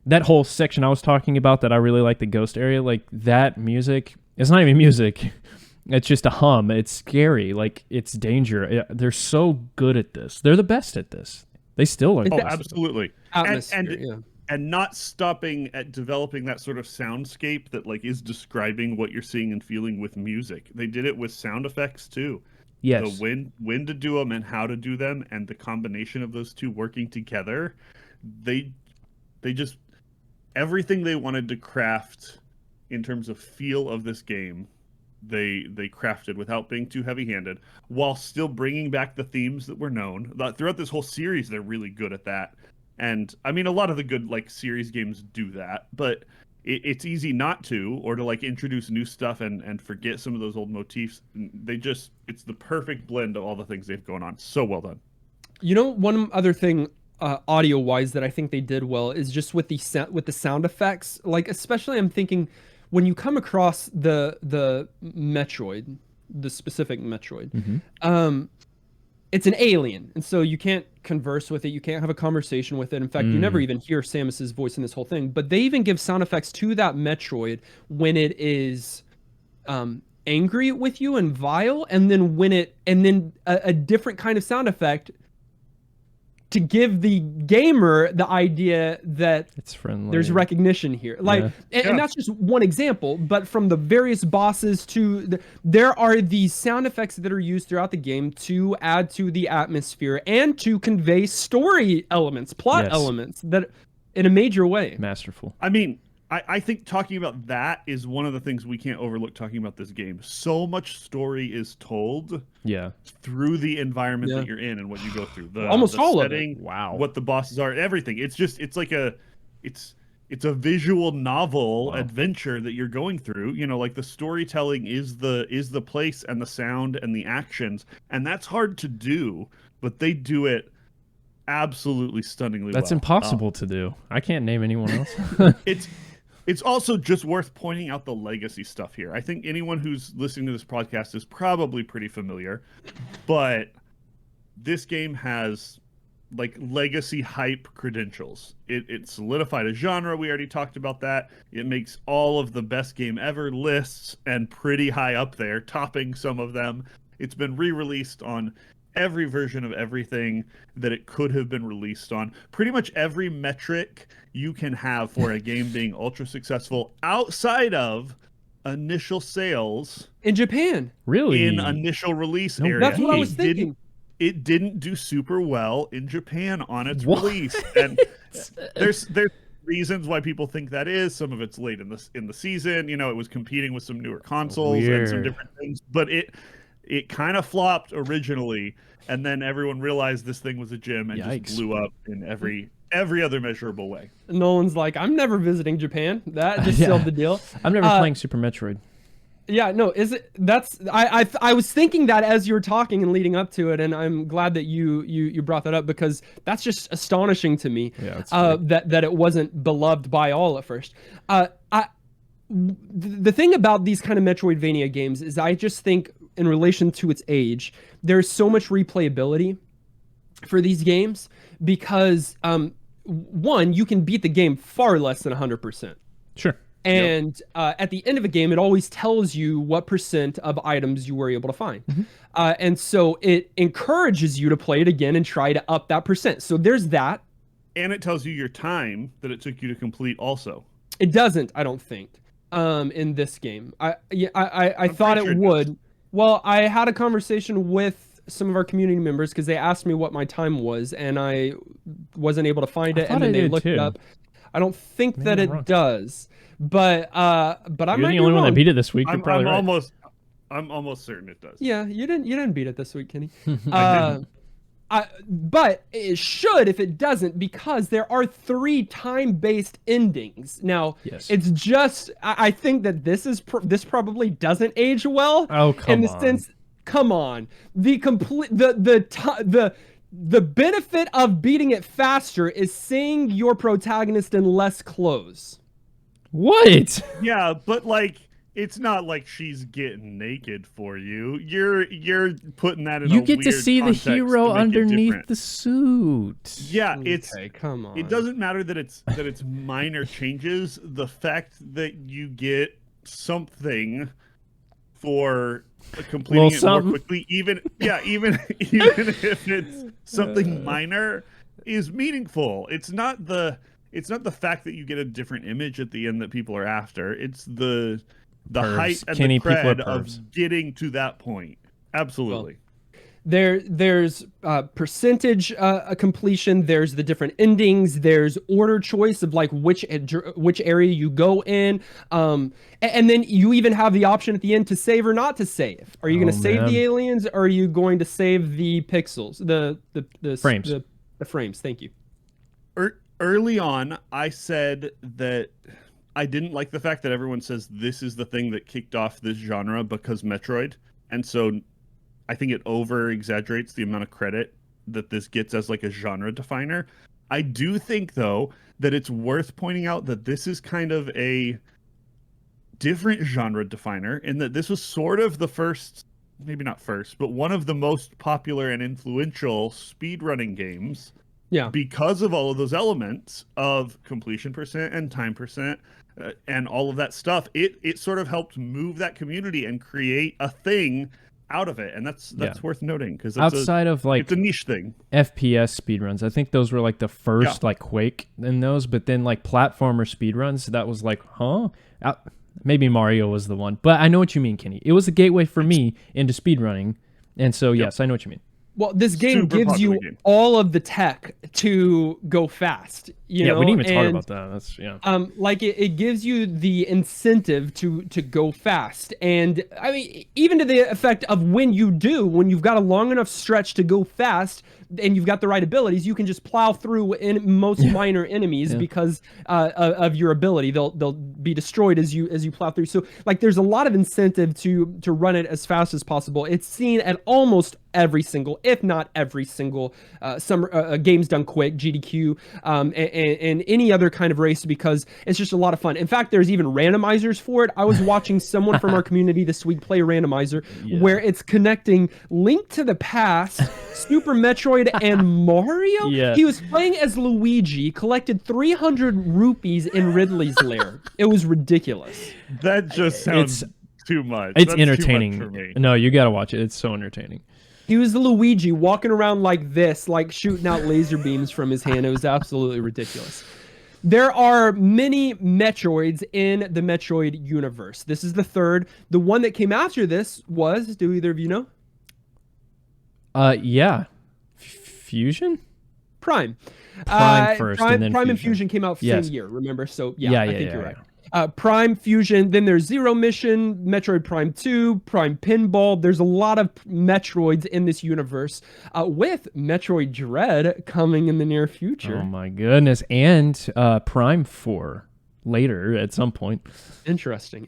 that whole section I was talking about that I really like, the ghost area, like that music, it's not even music. It's just a hum. It's scary. Like it's danger. They're so good at this. They're the best at this. They still are. Oh, absolutely. Atmosphere, and not stopping at developing that sort of soundscape that like is describing what you're seeing and feeling with music. They did it with sound effects too. Yes. The when to do them and how to do them, and the combination of those two working together, they just everything they wanted to craft in terms of feel of this game, they crafted without being too heavy-handed, while still bringing back the themes that were known. Throughout this whole series, they're really good at that. And I mean, a lot of the good like series games do that, but it's easy not to, or to like introduce new stuff and forget some of those old motifs. It's the perfect blend of all the things they've going on. So well done. You know, one other thing audio wise that I think they did well is just with the sound effects. Like especially I'm thinking when you come across the Metroid, the specific Metroid, it's an alien, and so you can't converse with it, you can't have a conversation with it. In fact, you never even hear Samus's voice in this whole thing. But they even give sound effects to that Metroid when it is angry with you and vile, and then a different kind of sound effect to give the gamer the idea that it's friendly. There's recognition here. Like, and that's just one example, but from the various bosses there are these sound effects that are used throughout the game to add to the atmosphere and to convey story elements, plot elements that in a major way. Masterful. I mean, I think talking about that is one of the things we can't overlook talking about this game. So much story is told through the environment that you're in and what you go through. Almost the all setting, of it. Wow. What the bosses are, everything. It's a visual novel adventure that you're going through. You know, like the storytelling is the place and the sound and the actions, and that's hard to do, but they do it absolutely stunningly That's well. impossible to do. I can't name anyone else. It's also just worth pointing out the legacy stuff here. I think anyone who's listening to this podcast is probably pretty familiar, but this game has like legacy hype credentials. It solidified a genre. We already talked about that. It makes all of the best game ever lists and pretty high up there, topping some of them. It's been re-released on every version of everything that it could have been released on. Pretty much every metric you can have for a game being ultra successful outside of initial sales in Japan. Really? In initial release area. That's what I was thinking. It didn't do super well in Japan on its release. And there's reasons why people think that is. Some of it's late in the season. You know, it was competing with some newer consoles and some different things. But it kind of flopped originally, and then everyone realized this thing was a gem and just blew up in every other measurable way. Nolan's like, I'm never visiting Japan. That just sealed the deal. I'm never playing Super Metroid. Yeah, no, I was thinking that as you were talking and leading up to it, and I'm glad that you brought that up, because that's just astonishing to me. Yeah, that it wasn't beloved by all at first. The thing about these kind of Metroidvania games is I just think in relation to its age, there's so much replayability for these games because one, you can beat the game far less than 100%. Sure. And at the end of a game, it always tells you what % of items you were able to find. And so it encourages you to play it again and try to up that %. So there's that. And it tells you your time that it took you to complete also. It doesn't, I don't think, in this game. I thought it would. Well, I had a conversation with some of our community members because they asked me what my time was, and I wasn't able to find it, and then they looked it up. I don't think that it does. But I might be the only one that beat it this week. I'm almost certain it does. Yeah, you didn't beat it this week, Kenny. But it should if it doesn't, because there are 3 time-based endings. Now, it's just I think that this probably doesn't age well. Oh, come on. In the sense, come on, the benefit of beating it faster is seeing your protagonist in less clothes. What? Yeah, but like, it's not like she's getting naked for you. You're putting that in. You get to see the hero underneath the suit. Yeah, come on. It doesn't matter that it's minor changes. The fact that you get something for completing it more quickly, even if it's something minor, is meaningful. It's not the fact that you get a different image at the end that people are after. It's the height and the cred of getting to that point. Absolutely. Well, there's percentage completion. There's the different endings. There's order choice of like which area you go in. And then you even have the option at the end to save or not to save. Are you going to save the aliens, or are you going to save the pixels, the frames? The frames. Thank you. Early on, I said that I didn't like the fact that everyone says this is the thing that kicked off this genre because Metroid. And so I think it over-exaggerates the amount of credit that this gets as like a genre definer. I do think, though, that it's worth pointing out that this is kind of a different genre definer in that this was sort of the first, maybe not first, but one of the most popular and influential speedrunning games. Yeah. Because of all of those elements of completion % and time % and all of that stuff, it sort of helped move that community and create a thing out of it, and that's worth noting because outside of like it's a niche thing. FPS speedruns, I think those were like the first like Quake in those, but then like platformer speedruns, that was like, maybe Mario was the one, but I know what you mean, Kenny. It was a gateway for me into speedrunning, and so yes, I know what you mean. Well, this game gives you all of the tech to go fast. You know? We didn't even talk about that. That's like it gives you the incentive to go fast, and I mean, even to the effect of when you've got a long enough stretch to go fast, and you've got the right abilities, you can just plow through in most minor enemies because of your ability. They'll be destroyed as you plow through. So like, there's a lot of incentive to run it as fast as possible. It's seen at almost every single, if not every single, games done quick, GDQ, and any other kind of race, because it's just a lot of fun. In fact, there's even randomizers for it. I was watching someone from our community this week play a randomizer where it's connecting Link to the Past, Super Metroid, and Mario. He was playing as Luigi, collected 300 rupees in Ridley's lair. It was ridiculous. That just sounds too much. It's That's entertaining. Too much for me. No, you gotta watch it. It's so entertaining. He was the Luigi walking around like this, like shooting out laser beams from his hand. It was absolutely ridiculous. There are many Metroids in the Metroid universe. This is the third. The one that came after this was, do either of you know? Fusion? Prime. Prime first, and then Prime Fusion. And Fusion came out same year, remember? So I think you're right. Prime, Fusion, then there's Zero Mission, Metroid Prime 2, Prime Pinball. There's a lot of Metroids in this universe, with Metroid Dread coming in the near future. Oh my goodness. And Prime 4 later at some point. Interesting.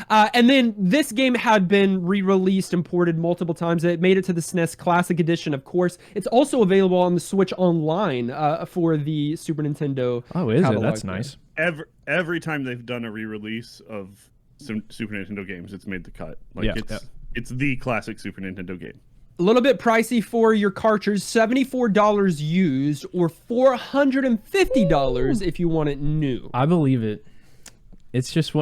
And then this game had been re-released and ported multiple times. It made it to the SNES Classic Edition, of course. It's also available on the Switch Online for the Super Nintendo. Oh, is it? That's nice. Every time they've done a re-release of some Super Nintendo games, it's made the cut. Like it's the classic Super Nintendo game. A little bit pricey for your cartridge, $74 used, or $450 if you want it new. I believe it. It's just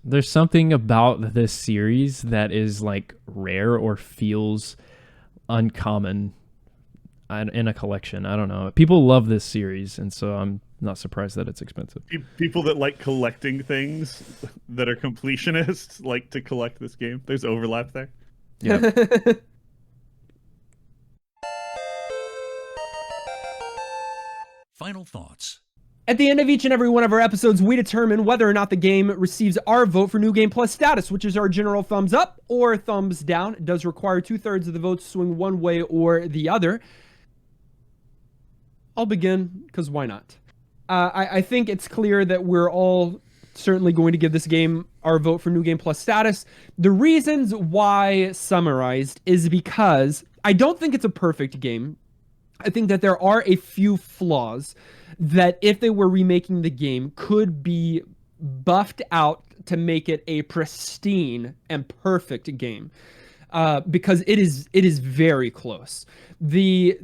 there's something about this series that is like rare or feels uncommon in a collection. I don't know. People love this series, and so I'm not surprised that it's expensive. People that like collecting things that are completionists like to collect this game. There's overlap there. Yeah. Final thoughts. At the end of each and every one of our episodes, we determine whether or not the game receives our vote for New Game Plus status, which is our general thumbs up or thumbs down. It does require 2/3 of the votes to swing one way or the other. I'll begin, because why not? I think it's clear that we're all certainly going to give this game our vote for New Game Plus status. The reasons why summarized is because I don't think it's a perfect game. I think that there are a few flaws that if they were remaking the game could be buffed out to make it a pristine and perfect game. Because it is very close. The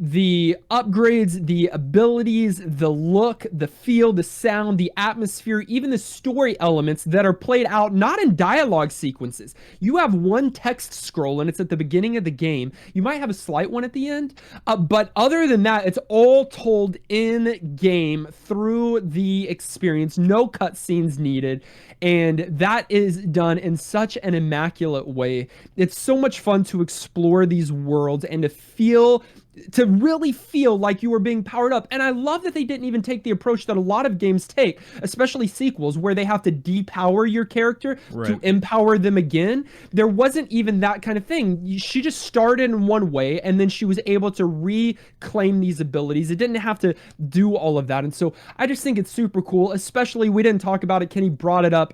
upgrades, the abilities, the look, the feel, the sound, the atmosphere, even the story elements that are played out not in dialogue sequences. You have one text scroll and it's at the beginning of the game. You might have a slight one at the end, but other than that, it's all told in game through the experience. No cutscenes needed, and that is done in such an immaculate way. It's so much fun to explore these worlds and to really feel like you were being powered up. And I love that they didn't even take the approach that a lot of games take, especially sequels, where they have to depower your character to empower them again. There wasn't even that kind of thing. She just started in one way, and then she was able to reclaim these abilities. It didn't have to do all of that. And so I just think it's super cool, especially, we didn't talk about it, Kenny brought it up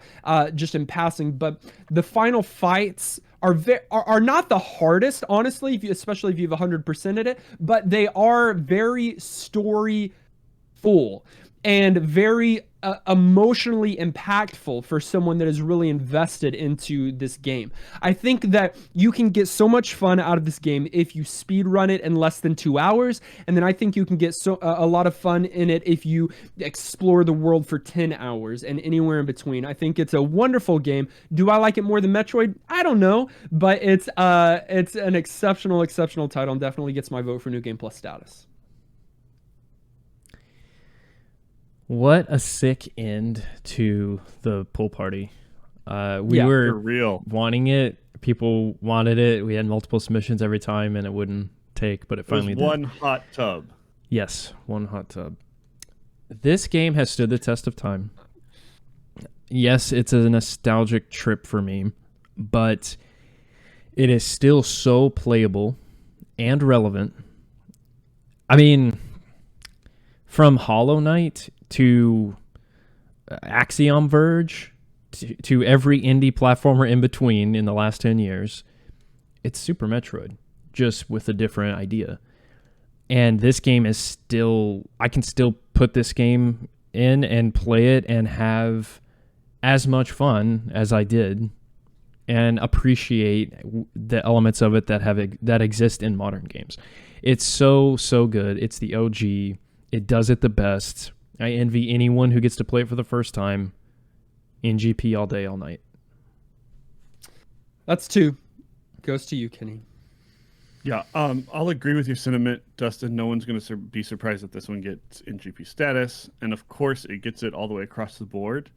just in passing, but the final fights are not the hardest, honestly, especially if you've 100%ed it, but they are very story full and very emotionally impactful for someone that is really invested into this game. I think that you can get so much fun out of this game if you speed run it in less than 2 hours, and then I think you can get a lot of fun in it if you explore the world for 10 hours and anywhere in between. I think it's a wonderful game. Do I like it more than Metroid? I don't know, but it's an exceptional title and definitely gets my vote for New Game Plus status. What a sick end to the pool party. We were for real wanting it. People wanted it. We had multiple submissions every time, and it wouldn't take, but it finally did. One hot tub. Yes, one hot tub. This game has stood the test of time. Yes, it's a nostalgic trip for me, but it is still so playable and relevant. I mean, from Hollow Knight to Axiom Verge to every indie platformer in between in the last 10 years, it's Super Metroid, just with a different idea. And this game is still, I can still put this game in and play it and have as much fun as I did and appreciate the elements of it that exist in modern games. It's so good. It's the OG. It does it the best. I envy anyone who gets to play it for the first time. NGP all day, all night. That's 2. Goes to you, Kenny. Yeah, I'll agree with your sentiment, Dustin. No one's going to be surprised that this one gets NGP status. And of course, it gets it all the way across the board.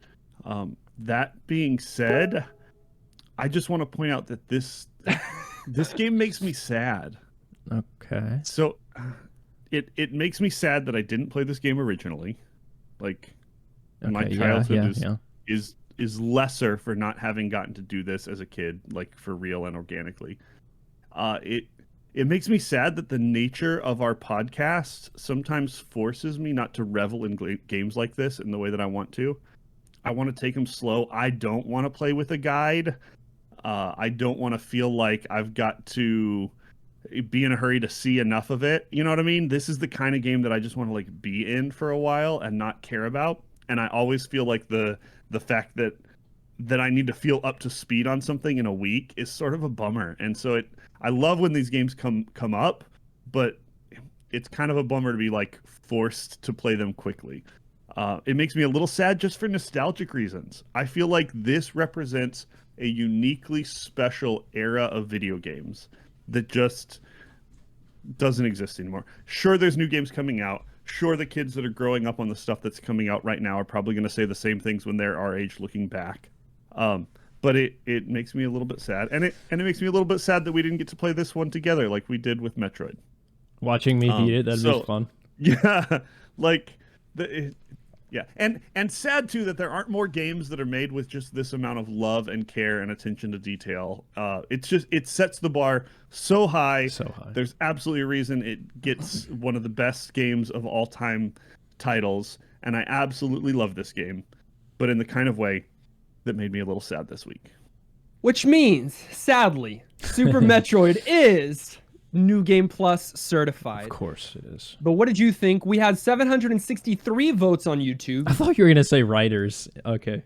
That being said, I just want to point out that this game makes me sad. Okay. So it makes me sad that I didn't play this game originally. Like, my childhood is lesser for not having gotten to do this as a kid, like for real and organically. It makes me sad that the nature of our podcast sometimes forces me not to revel in games like this in the way that I want to. I want to take them slow. I don't want to play with a guide. I don't want to feel like I've got to be in a hurry to see enough of it. You know what I mean? This is the kind of game that I just want to like be in for a while and not care about. And I always feel like the fact that I need to feel up to speed on something in a week is sort of a bummer. And so I love when these games come up, but it's kind of a bummer to be like forced to play them quickly. It makes me a little sad just for nostalgic reasons. I feel like this represents a uniquely special era of video games that just doesn't exist anymore. Sure, there's new games coming out. Sure, the kids that are growing up on the stuff that's coming out right now are probably going to say the same things when they're our age looking back. But it makes me a little bit sad. And it makes me a little bit sad that we didn't get to play this one together like we did with Metroid. Watching me beat it, that'd be fun. Yeah, like yeah, and sad too that there aren't more games that are made with just this amount of love and care and attention to detail. It sets the bar so high. So high. There's absolutely a reason it gets one of the best games of all time titles, and I absolutely love this game, but in the kind of way that made me a little sad this week. Which means, sadly, Super Metroid is New Game Plus certified. Of course it is. But what did you think? We had 763 votes on YouTube. I thought you were going to say writers. Okay.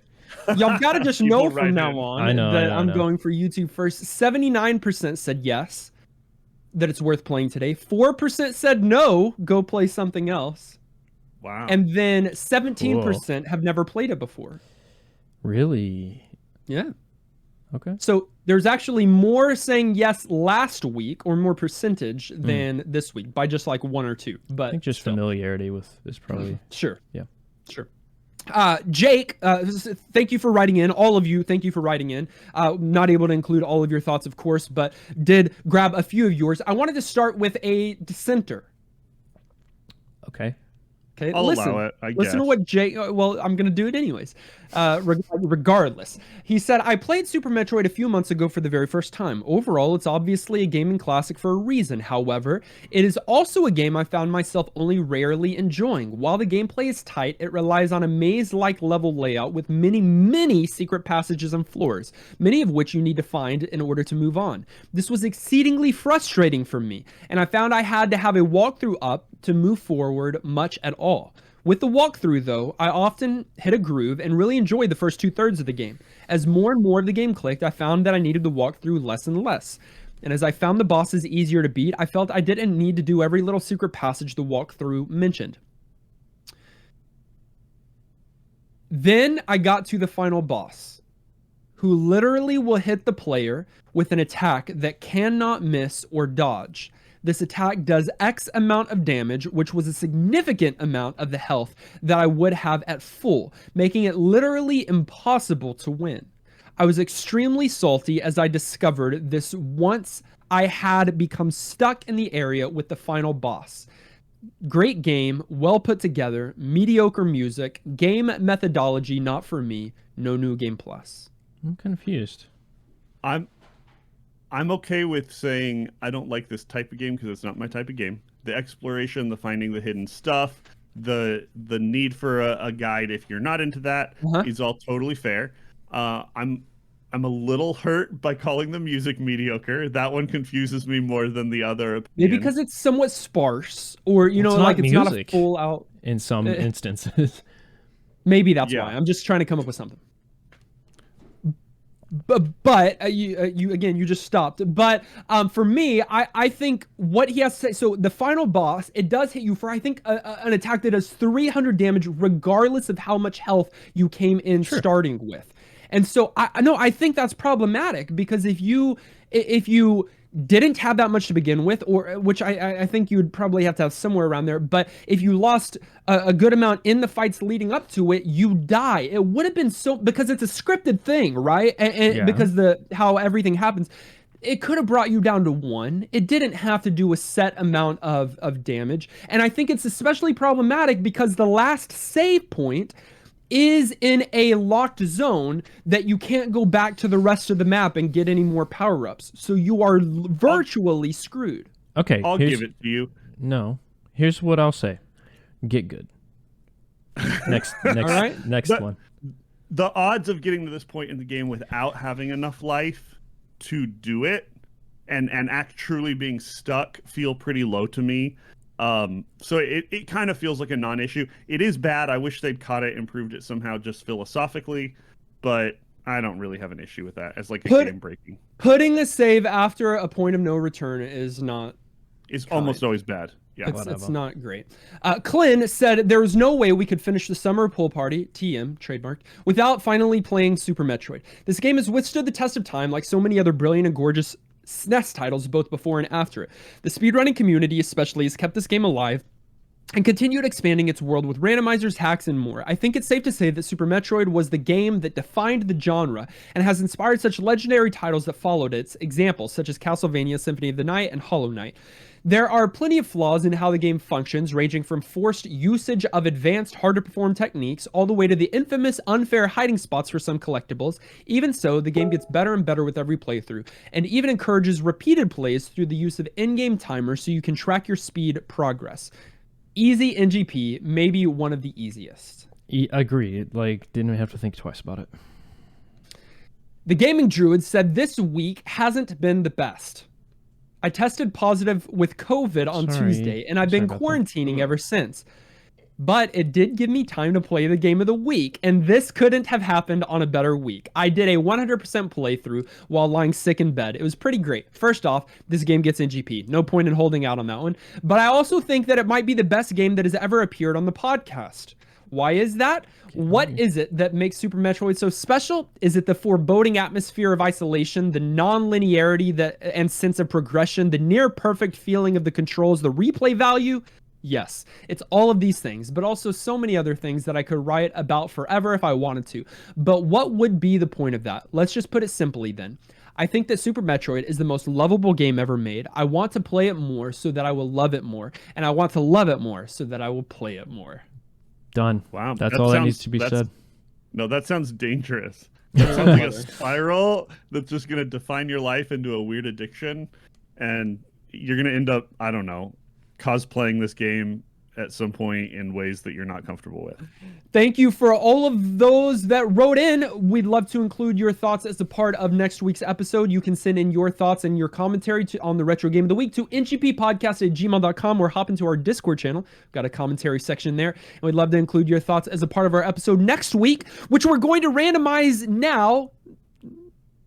Y'all got to just know from now on that I'm going for YouTube first. 79% said yes, that it's worth playing today. 4% said no, go play something else. Wow. And then 17% have never played it before. Really? Yeah. Okay. So there's actually more saying yes last week, or more percentage, than this week, by just like 1 or 2. But I think just familiarity with is probably... Sure. Yeah. Sure. Jake, thank you for writing in. All of you, thank you for writing in. Not able to include all of your thoughts, of course, but did grab a few of yours. I wanted to start with a dissenter. Okay. Okay, I'll allow it, I guess. Listen to what Jake... Well, I'm going to do it anyways. Regardless. He said, I played Super Metroid a few months ago for the very first time. Overall, it's obviously a gaming classic for a reason. However, it is also a game I found myself only rarely enjoying. While the gameplay is tight, it relies on a maze-like level layout with many, many secret passages and floors, many of which you need to find in order to move on. This was exceedingly frustrating for me, and I found I had to have a walkthrough up to move forward much at all. With the walkthrough, though, I often hit a groove and really enjoyed the first 2/3 of the game. As more and more of the game clicked, I found that I needed to walk through less and less. And as I found the bosses easier to beat, I felt I didn't need to do every little secret passage the walkthrough mentioned. Then I got to the final boss, who literally will hit the player with an attack that cannot miss or dodge. This attack does X amount of damage, which was a significant amount of the health that I would have at full, making it literally impossible to win. I was extremely salty as I discovered this once I had become stuck in the area with the final boss. Great game, well put together, mediocre music, game methodology not for me, no New Game Plus. I'm confused. I'm okay with saying I don't like this type of game because it's not my type of game. The exploration, the finding the hidden stuff, the need for a guide if you're not into that is all totally fair. I'm a little hurt by calling the music mediocre. That one confuses me more than the other opinion. Maybe because it's somewhat sparse, or it's not a full out in some instances. Maybe that's why. I'm just trying to come up with something. But you just stopped. But for me, I think what he has to say, so the final boss, it does hit you for, I think, an attack that does 300 damage regardless of how much health you came in starting with. And so I think that's problematic, because if you didn't have that much to begin with, or which I think you would probably have to have somewhere around there, but if you lost a good amount in the fights leading up to it, you die. It would have been because it's a scripted thing, right? And because how everything happens, it could have brought you down to 1. It didn't have to do a set amount of damage. And I think it's especially problematic because the last save point is in a locked zone that you can't go back to the rest of the map and get any more power-ups. So you are virtually screwed. Okay. I'll give it to you. No. Here's what I'll say. Get good. Next All right. Next one. The odds of getting to this point in the game without having enough life to do it and act truly being stuck feel pretty low to me. So it kind of feels like a non-issue. It is bad. I wish they'd caught it, improved it somehow just philosophically, but I don't really have an issue with that as like a game breaking. Putting a save after a point of no return is not... It's almost always bad. Yeah, it's not great. Clint said there was no way we could finish the summer pool party, TM, trademarked, without finally playing Super Metroid. This game has withstood the test of time like so many other brilliant and gorgeous SNES titles, both before and after it. The speedrunning community especially has kept this game alive and continued expanding its world with randomizers, hacks, and more. I think it's safe to say that Super Metroid was the game that defined the genre and has inspired such legendary titles that followed its examples, such as Castlevania, Symphony of the Night, and Hollow Knight. There are plenty of flaws in how the game functions, ranging from forced usage of advanced, hard-to-perform techniques, all the way to the infamous unfair hiding spots for some collectibles. Even so, the game gets better and better with every playthrough, and even encourages repeated plays through the use of in-game timers so you can track your speed progress. Easy NGP, maybe one of the easiest. Agree. Like, didn't have to think twice about it. The Gaming Druid said this week hasn't been the best. I tested positive with COVID on Tuesday, and I've been quarantining ever since. But it did give me time to play the game of the week, and this couldn't have happened on a better week. I did a 100% playthrough while lying sick in bed. It was pretty great. First off, this game gets NGP. No point in holding out on that one. But I also think that it might be the best game that has ever appeared on the podcast. Why is that? What is it that makes Super Metroid so special? Is it the foreboding atmosphere of isolation, the non-linearity and sense of progression, the near-perfect feeling of the controls, the replay value? Yes, it's all of these things, but also so many other things that I could write about forever if I wanted to. But what would be the point of that? Let's just put it simply then. I think that Super Metroid is the most lovable game ever made. I want to play it more so that I will love it more, and I want to love it more so that I will play it more. Done. Wow. That's all that needs to be said. No, that sounds dangerous. That sounds like a spiral that's just going to define your life into a weird addiction. And you're going to end up, I don't know, cosplaying this game at some point in ways that you're not comfortable with. Thank you for all of those that wrote in. We'd love to include your thoughts as a part of next week's episode. You can send in your thoughts and your commentary on the Retro Game of the Week to ngppodcast@gmail.com or hop into our Discord channel. We've got a commentary section there. And we'd love to include your thoughts as a part of our episode next week, which we're going to randomize now.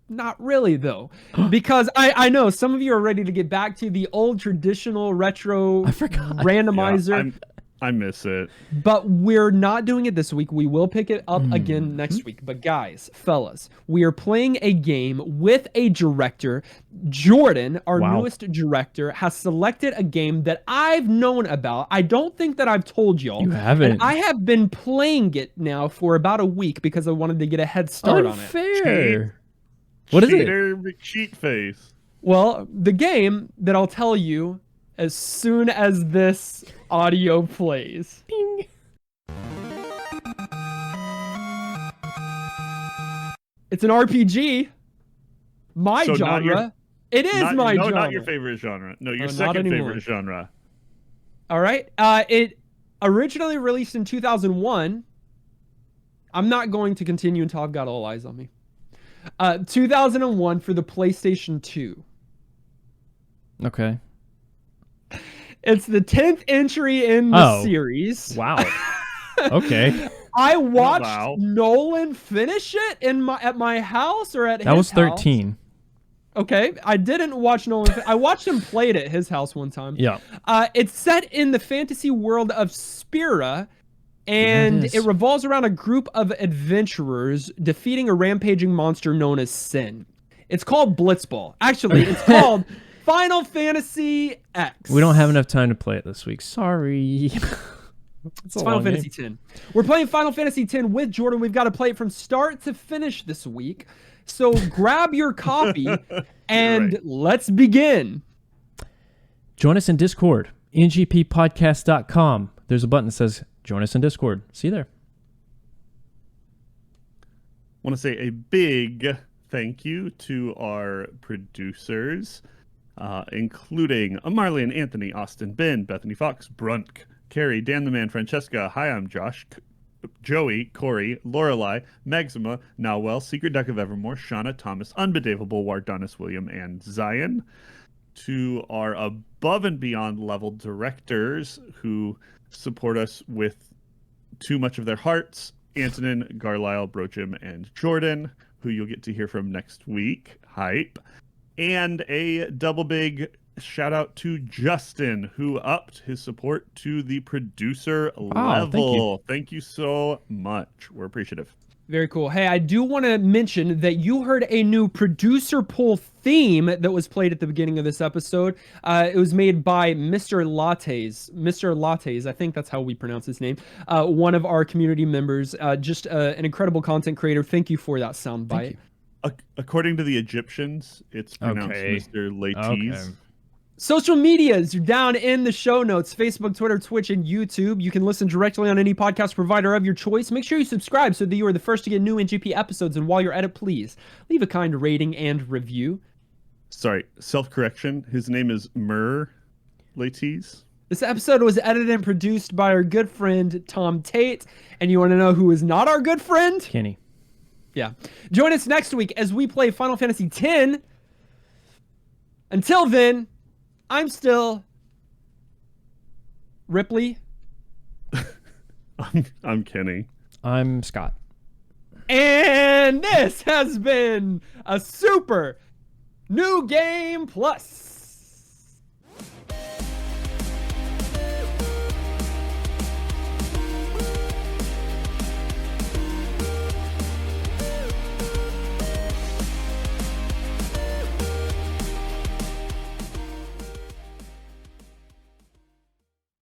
Not really, though, because I know some of you are ready to get back to the old traditional retro randomizer. Yeah, I miss it. But we're not doing it this week. We will pick it up again next week. But guys, fellas, we are playing a game with a director. Jordan, our newest director, has selected a game that I've known about. I don't think that I've told y'all. You haven't. And I have been playing it now for about a week because I wanted to get a head start on it. Unfair. What is it? McCheat face. Well, the game that I'll tell you as soon as this audio plays. Bing. It's an RPG. My genre. It is my genre. No, not your favorite genre. No, your second favorite genre. All right. It originally released in 2001. I'm not going to continue until I've got all eyes on me. 2001 for the PlayStation 2. Okay. It's the 10th entry in the series. Wow. Okay. I watched Nolan finish it at my house or at his house. That was 13. Okay, I didn't watch Nolan. I watched him play it at his house one time. Yeah. It's set in the fantasy world of Spira. And it revolves around a group of adventurers defeating a rampaging monster known as Sin. It's called Blitzball. Actually, it's called Final Fantasy X. We don't have enough time to play it this week. Sorry. It's Final Fantasy X. We're playing Final Fantasy X with Jordan. We've got to play it from start to finish this week. So grab your copy and let's begin. Join us in Discord, ngppodcast.com. There's a button that says join us in Discord. See you there. I want to say a big thank you to our producers, including Marley Anthony, Austin, Ben, Bethany Fox, Brunk, Carrie, Dan the Man, Francesca. Hi, I'm Josh, Joey, Corey, Lorelai, Maxima, Nawel, Secret Duck of Evermore, Shauna, Thomas, Unbedavable, Wardonis, William, and Zion. To our above and beyond level directors who support us with too much of their hearts, Antonin, Garlisle, Brochim, and Jordan, who you'll get to hear from next week. Hype. And a double big shout out to Justin, who upped his support to the producer Wow, level. Thank you so much. We're appreciative. Very cool. Hey, I do want to mention that you heard a new producer poll theme that was played at the beginning of this episode. It was made by Mr. Lattes. Mr. Lattes, I think that's how we pronounce his name. One of our community members. Just an incredible content creator. Thank you for that soundbite. According to the Egyptians, it's pronounced Mr. Lattes. Okay. Social medias are down in the show notes. Facebook, Twitter, Twitch, and YouTube. You can listen directly on any podcast provider of your choice. Make sure you subscribe so that you are the first to get new NGP episodes. And while you're at it, please leave a kind rating and review. Sorry, self-correction. His name is Mur Lattes. This episode was edited and produced by our good friend, Tom Tate. And you want to know who is not our good friend? Kenny. Yeah. Join us next week as we play Final Fantasy X. Until then, I'm still Ripley. I'm Kenny. I'm Scott. And this has been a super New Game Plus.